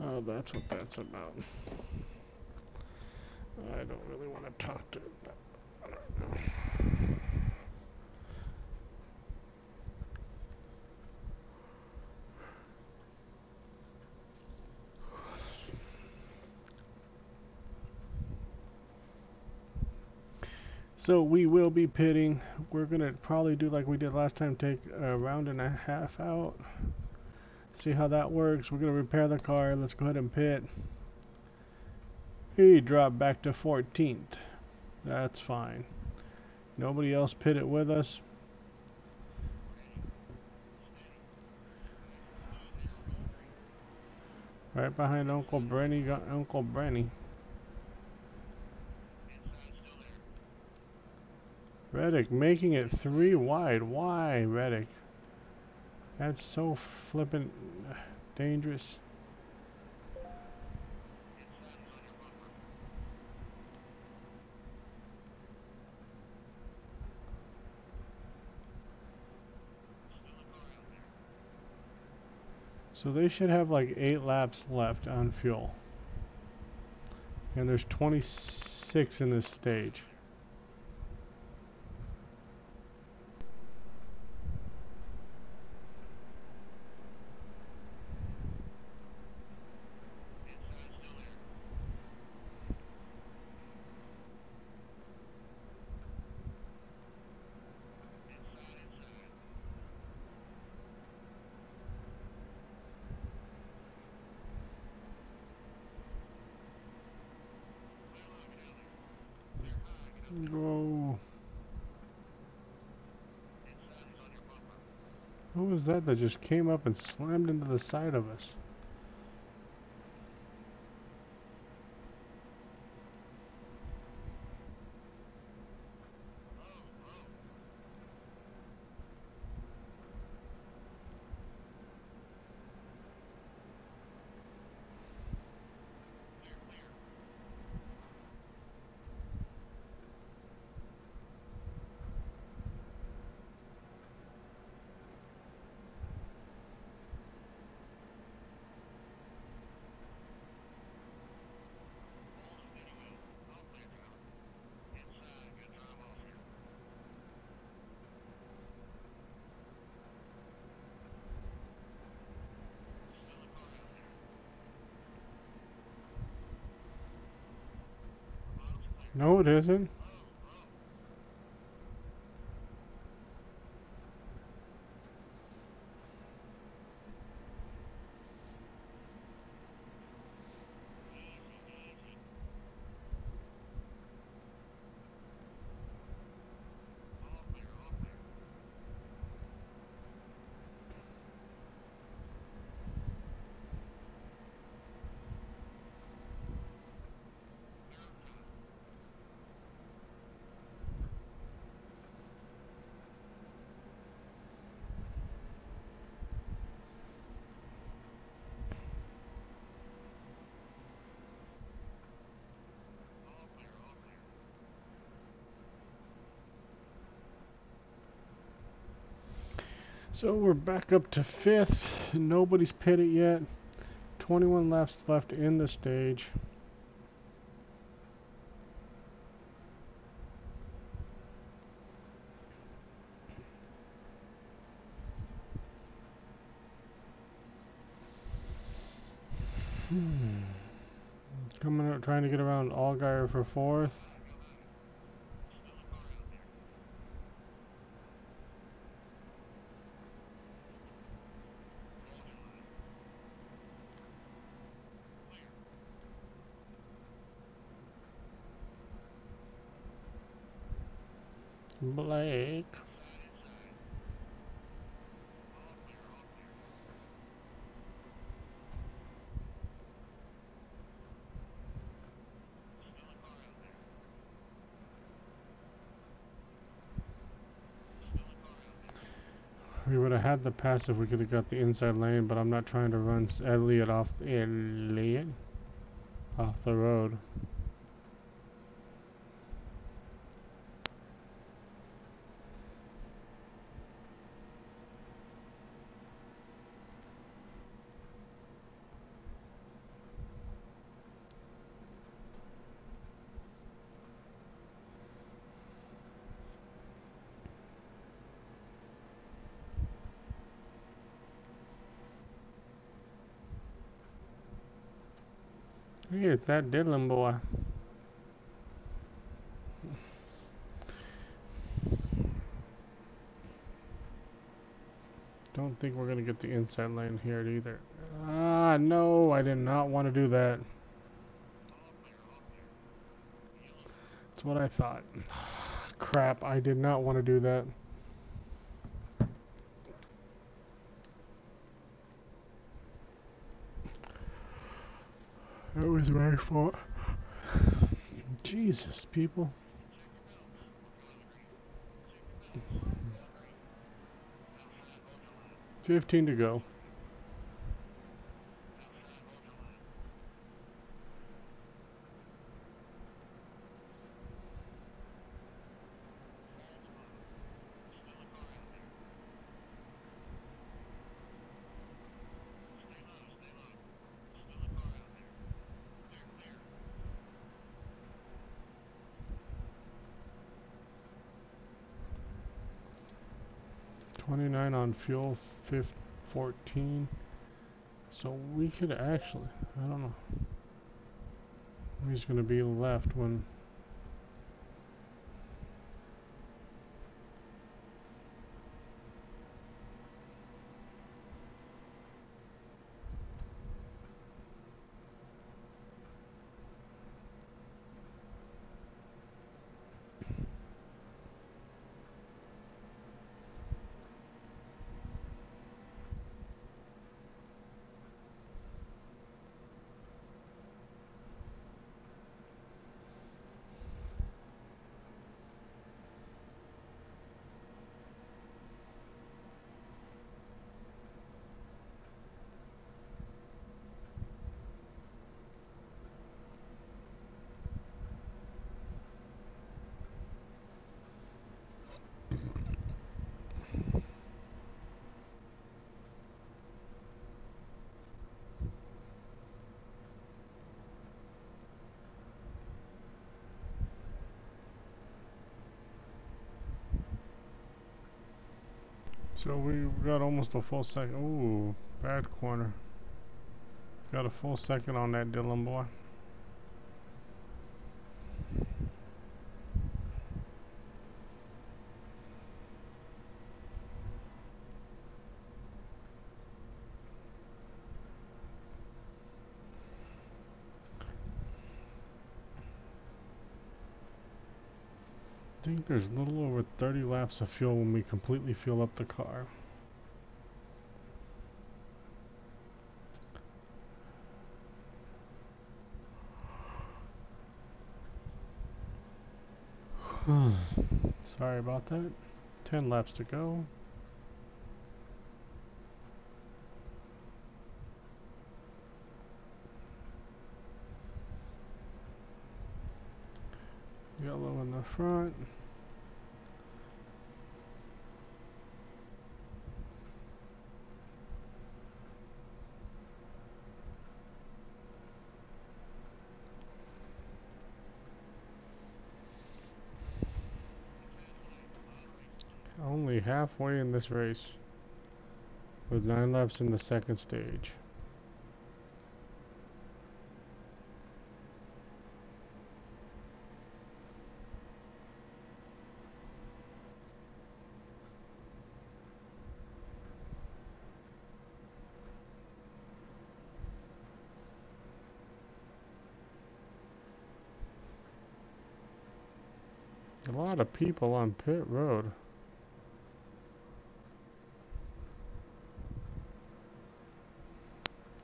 Oh, that's what that's about. I don't really want to talk to that. So we will be pitting. We're gonna probably do like we did last time, take a round and a half out. See how that works. We're gonna repair the car. Let's go ahead and pit. He dropped back to 14th. That's fine. Nobody else pitted with us. Right behind Uncle Brenny got Uncle Brenny. Reddick making it 3 wide. Why, Reddick? That's so flippin' dangerous. So they should have like 8 laps left on fuel. And there's 26 in this stage. Whoa. Who was that just came up and slammed into the side of us? No, it isn't. So we're back up to 5th. Nobody's pitted yet. 21 laps left in the stage. Coming up, trying to get around Allgaier for 4th. Blake. We would have had the pass if we could have got the inside lane, but I'm not trying to run Elliott off the road. Hey, it's that Dylan boy. Don't think we're gonna get the inside lane here either. Ah, no, I did not want to do that. That's what I thought. Crap, I did not want to do that. That was my fault. Jesus, people. 15 to go. $29 on fuel, 14. So we could actually, I don't know. He's gonna be left when. So we got almost a full second. Ooh, bad corner. Got a full second on that Dylan boy. I think there's a little over 30 laps of fuel when we completely fuel up the car. Sorry about that. 10 laps to go. Yellow in the front. Only halfway in this race, with 9 laps in the second stage. A lot of people on pit road.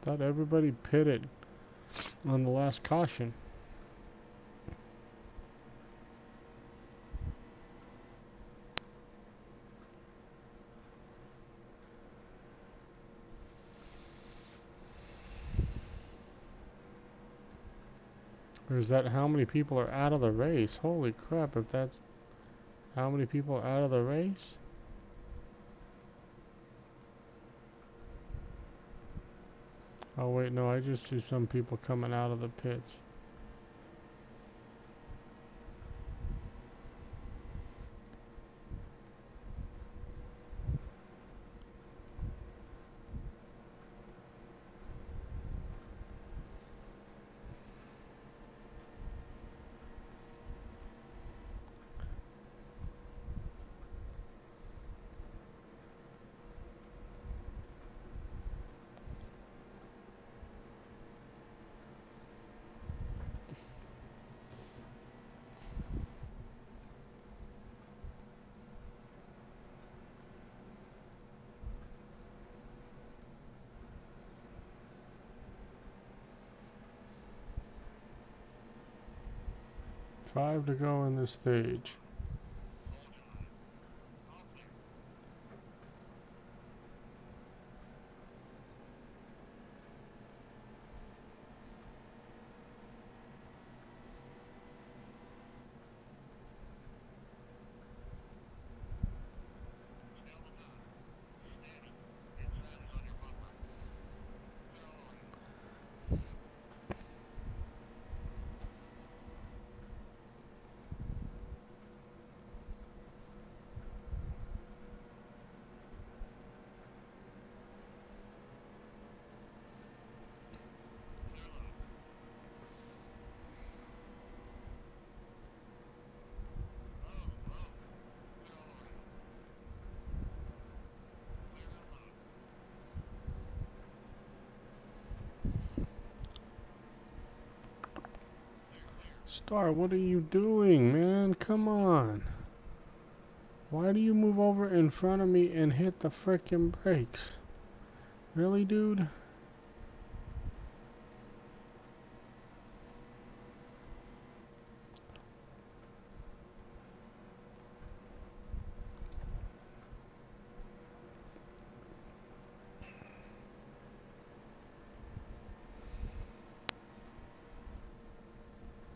Thought everybody pitted on the last caution. Or is that how many people are out of the race? Holy crap, if that's how many people are out of the race? Oh wait, no, I just see some people coming out of the pits. Five to go in this stage. Star, what are you doing, man? Come on. Why do you move over in front of me and hit the frickin' brakes? Really, dude?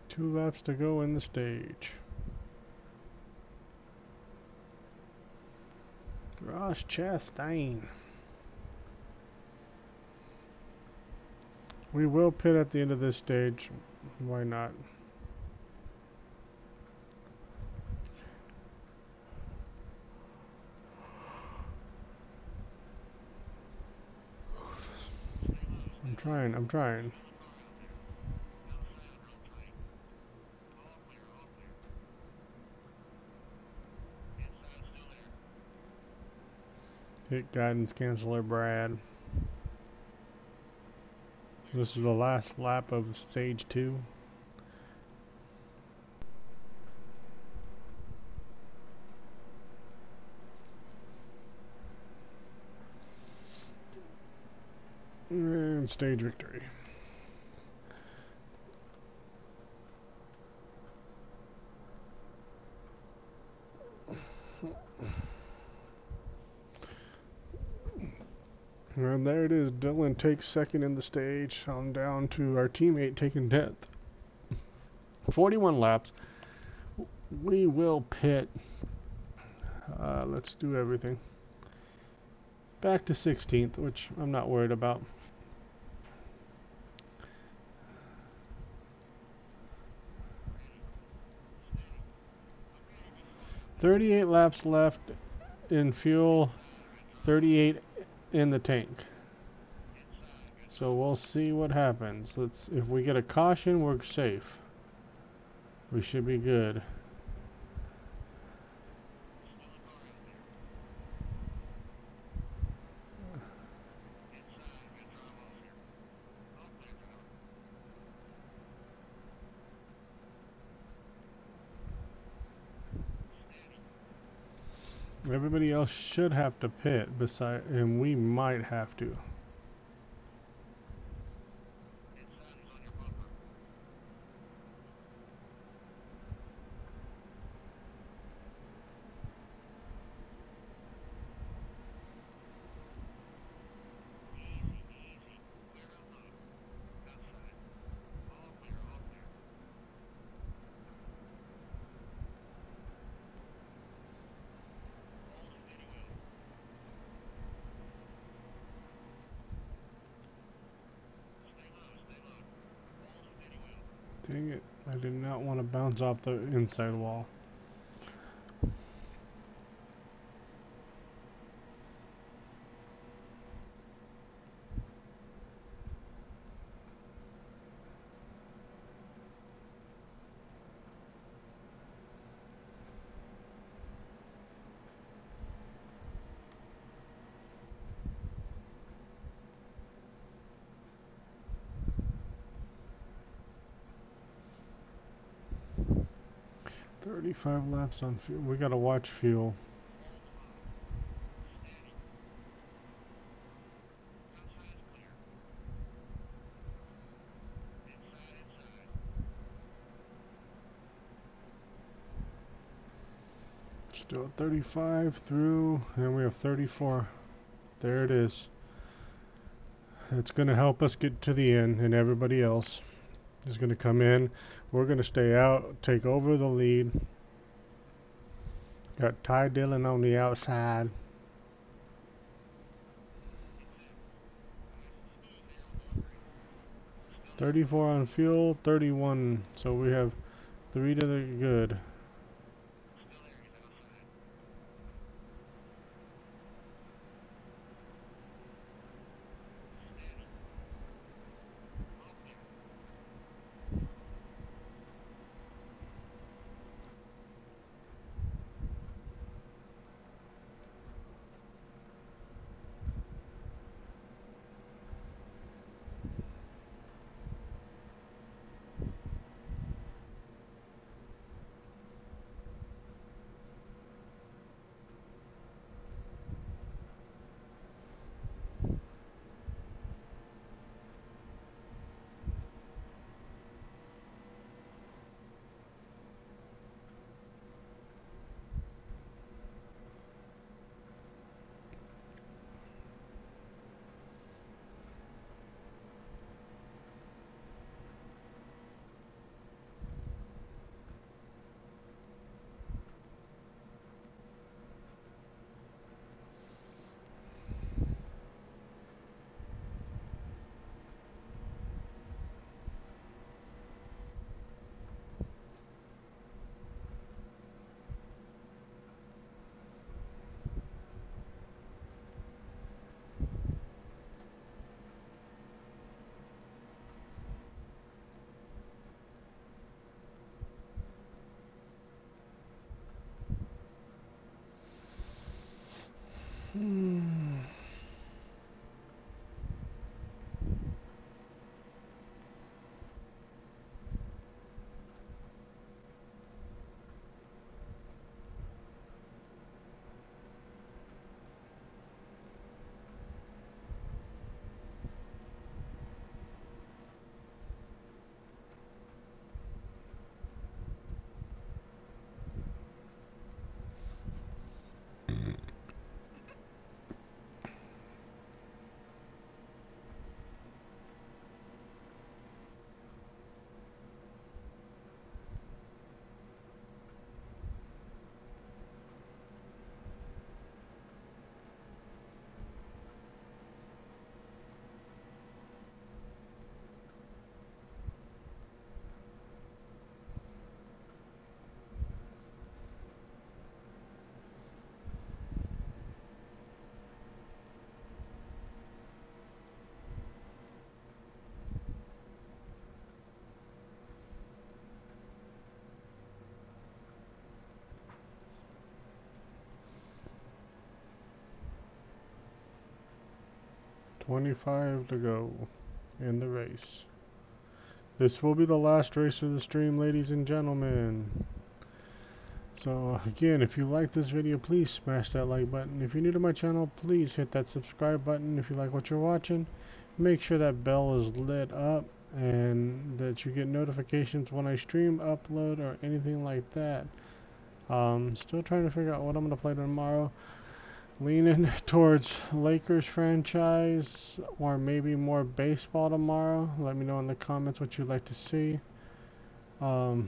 Two laps to go in the stage. Ross Chastain. We will pit at the end of this stage. Why not? I'm trying. Hit guidance canceller Brad. This is the last lap of stage 2. And stage victory. And there it is. Dylan takes second in the stage. On down to our teammate taking 10th. 41 laps. We will pit. Let's do everything. Back to 16th, which I'm not worried about. 38 laps left in fuel, 38 in the tank. So we'll see what happens. If we get a caution, we're safe. We should be good. Everybody else should have to pit and we might have to. Dang it, I did not want to bounce off the inside wall. "35 laps on fuel." We gotta watch fuel. Still at 35 through, and we have 34. There it is. It's gonna help us get to the end, and everybody else is gonna come in. We're gonna stay out, take over the lead. Got Ty Dillon on the outside. "34 on fuel, 31. So we have 3 to the good. 25 to go in the race. This will be the last race of the stream, ladies and gentlemen. So again, if you like this video, please smash that like button. If you're new to my channel, please hit that subscribe button. If you like what you're watching, make sure that bell is lit up and that you get notifications when I stream, upload, or anything like that. Still trying to figure out what I'm going to play tomorrow. Leaning towards Lakers franchise or maybe more baseball tomorrow. Let me know in the comments what you'd like to see. But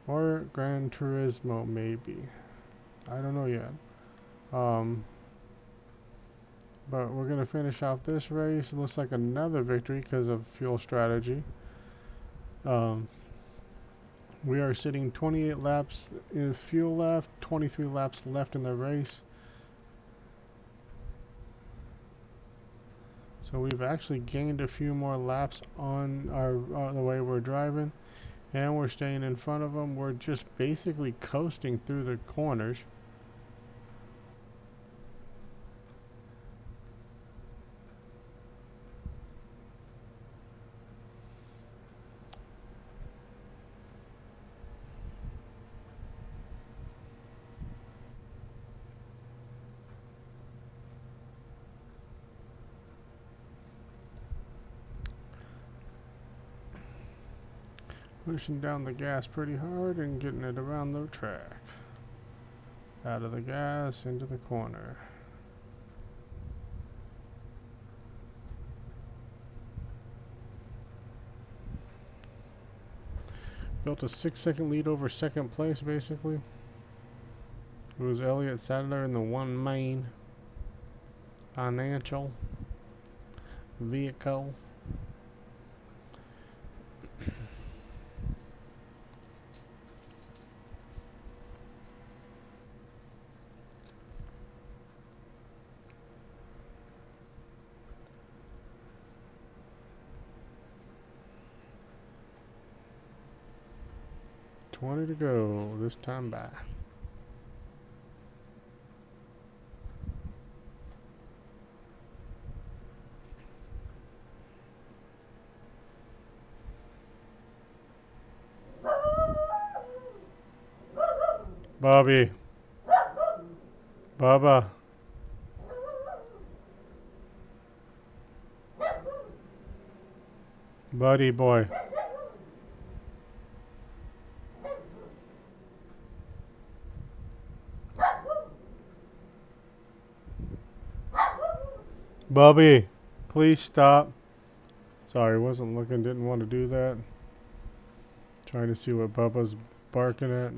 or Gran Turismo maybe. I don't know yet. But we're gonna finish off this race. It looks like another victory because of fuel strategy. We are sitting 28 laps in fuel left, 23 laps left in the race. So we've actually gained a few more laps on the way we're driving, and we're staying in front of them. We're just basically coasting through the corners. Pushing down the gas pretty hard and getting it around the track. Out of the gas, into the corner. Built a 6-second lead over second place, basically. It was Elliott Sadler in the one main financial vehicle. $20 to go this time by. Bobby. Baba. Buddy boy. Bubby, please stop. Sorry, wasn't looking, didn't want to do that. Trying to see what Bubba's barking at.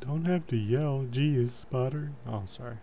Don't have to yell. Geez, spotter. Oh, sorry.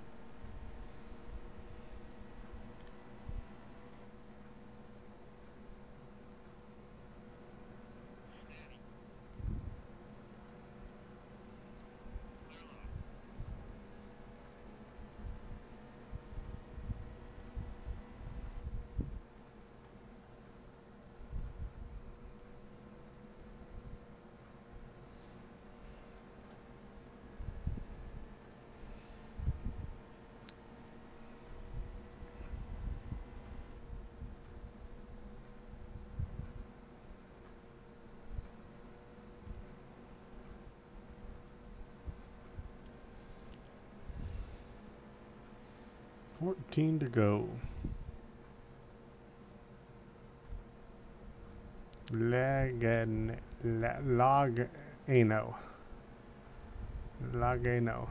14 to go. Logano. Logano.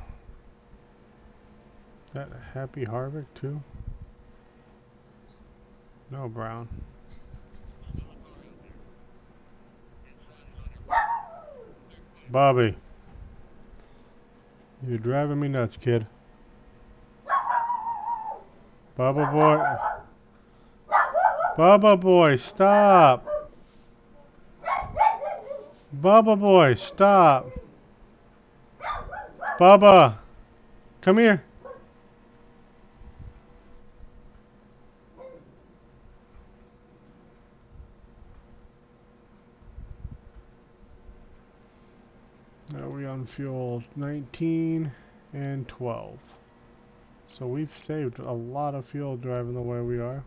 That Happy Harvick too? No, Brown. Bobby, you're driving me nuts, kid. Bubba boy. Bubba boy, stop. Bubba boy, stop. Bubba, come here. Now we on fuel 19 and 12. So we've saved a lot of fuel driving the way we are.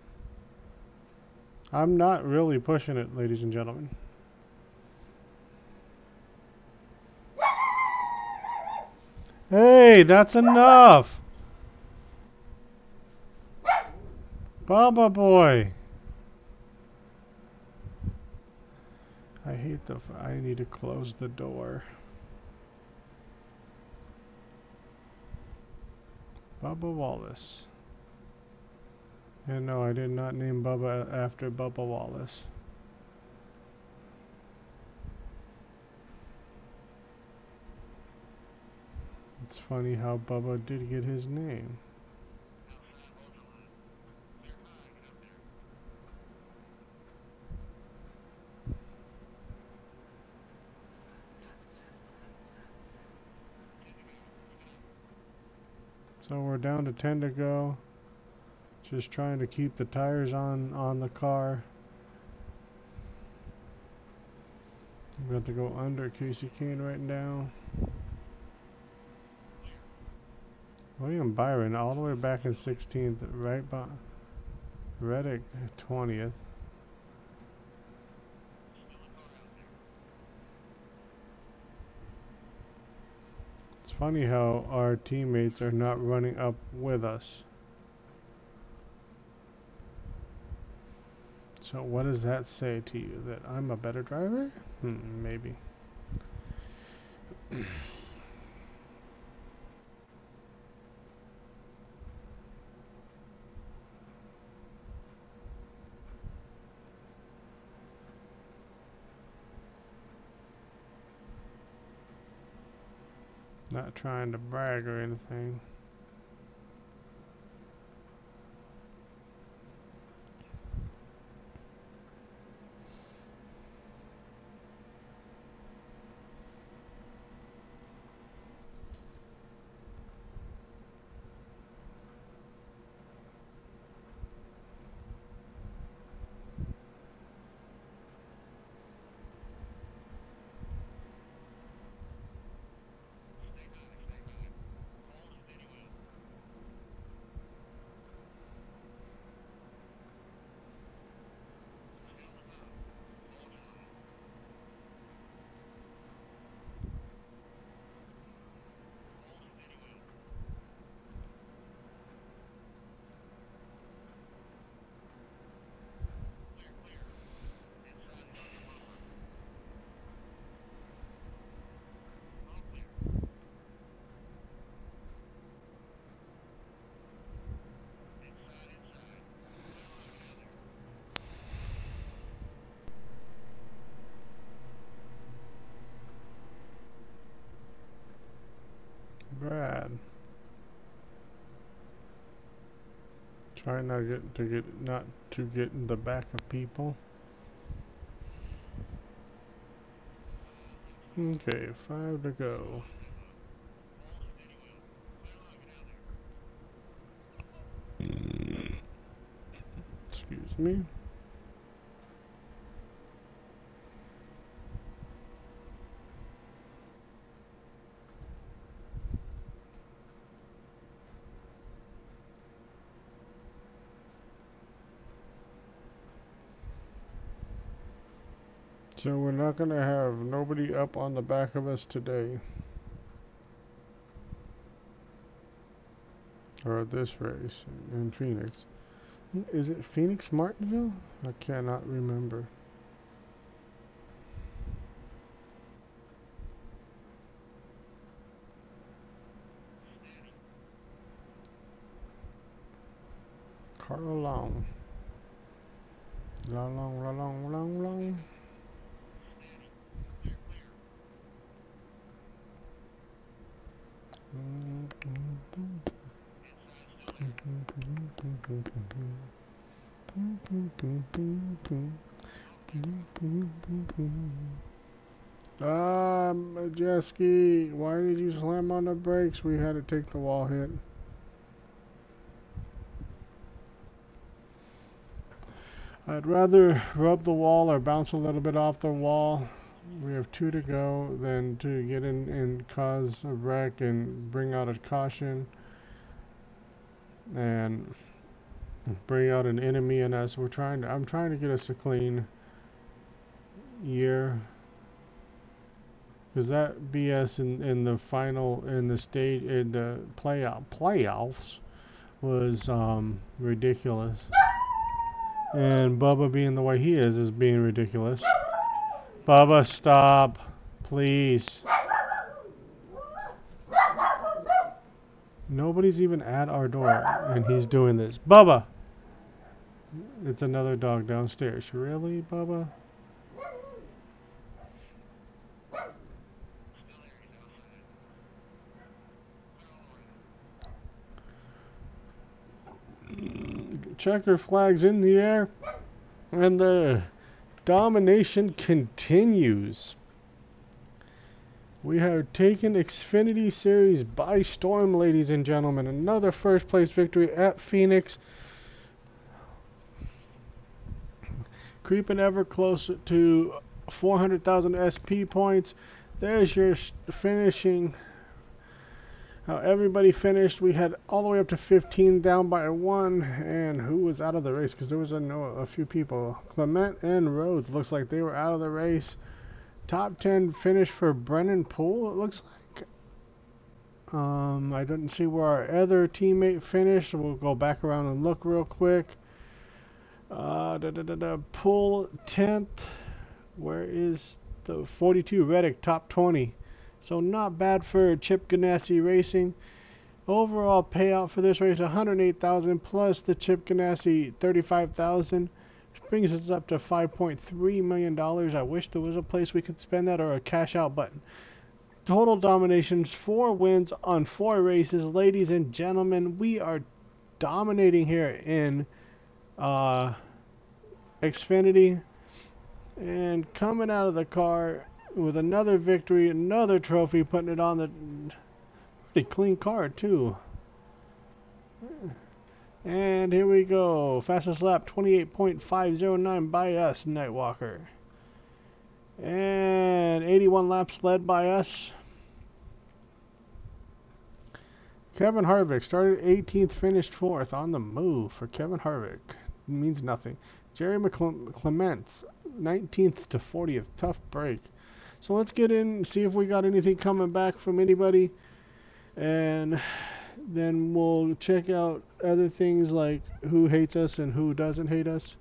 I'm not really pushing it, ladies and gentlemen. Hey, that's enough. Bubba boy. I hate I need to close the door. Bubba Wallace. And no, I did not name Bubba after Bubba Wallace. It's funny how Bubba did get his name. So we're down to 10 to go. Just trying to keep the tires on the car. We have to go under Casey Kane right now. William Byron all the way back in 16th, right by Reddick 20th. It's funny how our teammates are not running up with us. So what does that say to you? That I'm a better driver? Maybe. Not trying to brag or anything. Brad. Try not to get in the back of people. Okay, 5 to go. Excuse me. So we're not going to have nobody up on the back of us today. or this race in Phoenix. Is it Phoenix Martinsville? I cannot remember. Carl Long. Long, long, long, long, long, long. Majeski, why did you slam on the brakes? We had to take the wall hit. I'd rather rub the wall or bounce a little bit off the wall. We have 2 to go than to get in and cause a wreck and bring out a caution and bring out an enemy in us. I'm trying to get us a clean year. Because that BS in the final, in the stage, in the playoffs was ridiculous. And Bubba being the way he is being ridiculous. Bubba, stop. Please. Nobody's even at our door, and he's doing this. Bubba! It's another dog downstairs. Really, Bubba? Checker flags in the air, and the domination continues. We have taken Xfinity Series by storm, ladies and gentlemen. Another first place victory at Phoenix. Creeping ever closer to 400,000 SP points. There's your finishing. How everybody finished. We had all the way up to 15, down by 1. And who was out of the race? Because there was a few people. Clement and Rhodes. Looks like they were out of the race. Top 10 finish for Brennan Poole, it looks like. I didn't see where our other teammate finished. We'll go back around and look real quick. Poole 10th. Where is the 42? Reddick, top 20. So not bad for Chip Ganassi Racing. Overall payout for this race, 108,000 plus the Chip Ganassi 35,000. Brings us up to $5.3 million. I wish there was a place we could spend that or a cash out button. Total dominations, 4 wins on 4 races. Ladies and gentlemen, we are dominating here in Xfinity. And coming out of the car with another victory, another trophy, putting it on the pretty clean car too. And here we go. Fastest lap, 28.509 by us, Nightwalker. And 81 laps led by us. Kevin Harvick started 18th, finished 4th. On the move for Kevin Harvick. Means nothing. Jerry Clements, 19th to 40th. Tough break. So let's get in and see if we got anything coming back from anybody. And then we'll check out other things like who hates us and who doesn't hate us.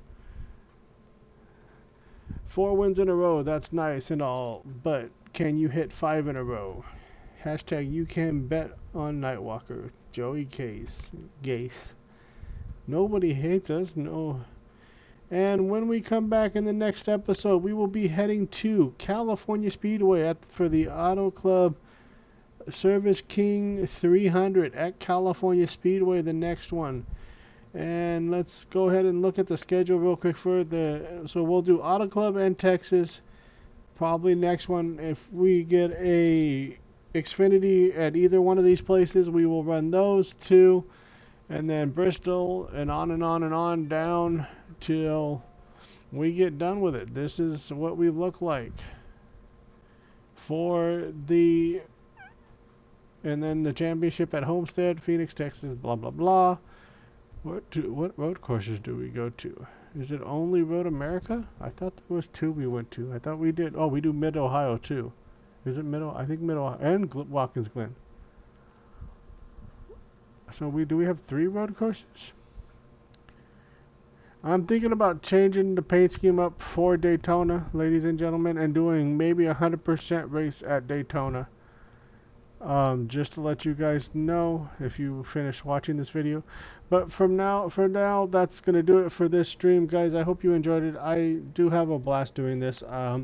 4 wins in a row, that's nice and all, but can you hit 5 in a row? Hashtag you can bet on Nightwalker. Joey Gase. Nobody hates us, no. And when we come back in the next episode, we will be heading to California Speedway for the Auto Club Service King 300 at California Speedway, the next one. And let's go ahead and look at the schedule real quick for so we'll do Auto Club and Texas probably next one. If we get a Xfinity at either one of these places, we will run those 2, and then Bristol, and on and on and on down till we get done with it. This is what we look like for the, and then the championship at Homestead, Phoenix, Texas, blah blah blah. What road courses do we go to? Is it only Road America? I thought there was 2 we went to. I thought we did. Oh, we do Mid Ohio too. Is it Mid? I think Mid Ohio and Watkins Glen. So we have 3 road courses? I'm thinking about changing the paint scheme up for Daytona, ladies and gentlemen, and doing maybe 100% race at Daytona. Just to let you guys know if you finish watching this video. But for now, that's gonna do it for this stream, guys. I hope you enjoyed it. I do have a blast doing this. I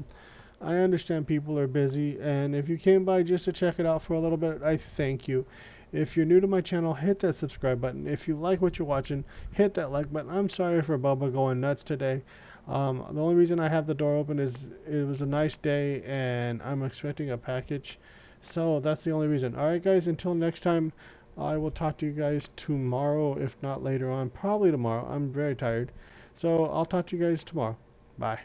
understand people are busy, and if you came by just to check it out for a little bit, I thank you. If you're new to my channel, hit that subscribe button. If you like what you're watching, hit that like button. I'm sorry for Bubba going nuts today. The only reason I have the door open is it was a nice day, and I'm expecting a package. So that's the only reason. Alright guys, until next time, I will talk to you guys tomorrow, if not later on. Probably tomorrow. I'm very tired. So I'll talk to you guys tomorrow. Bye.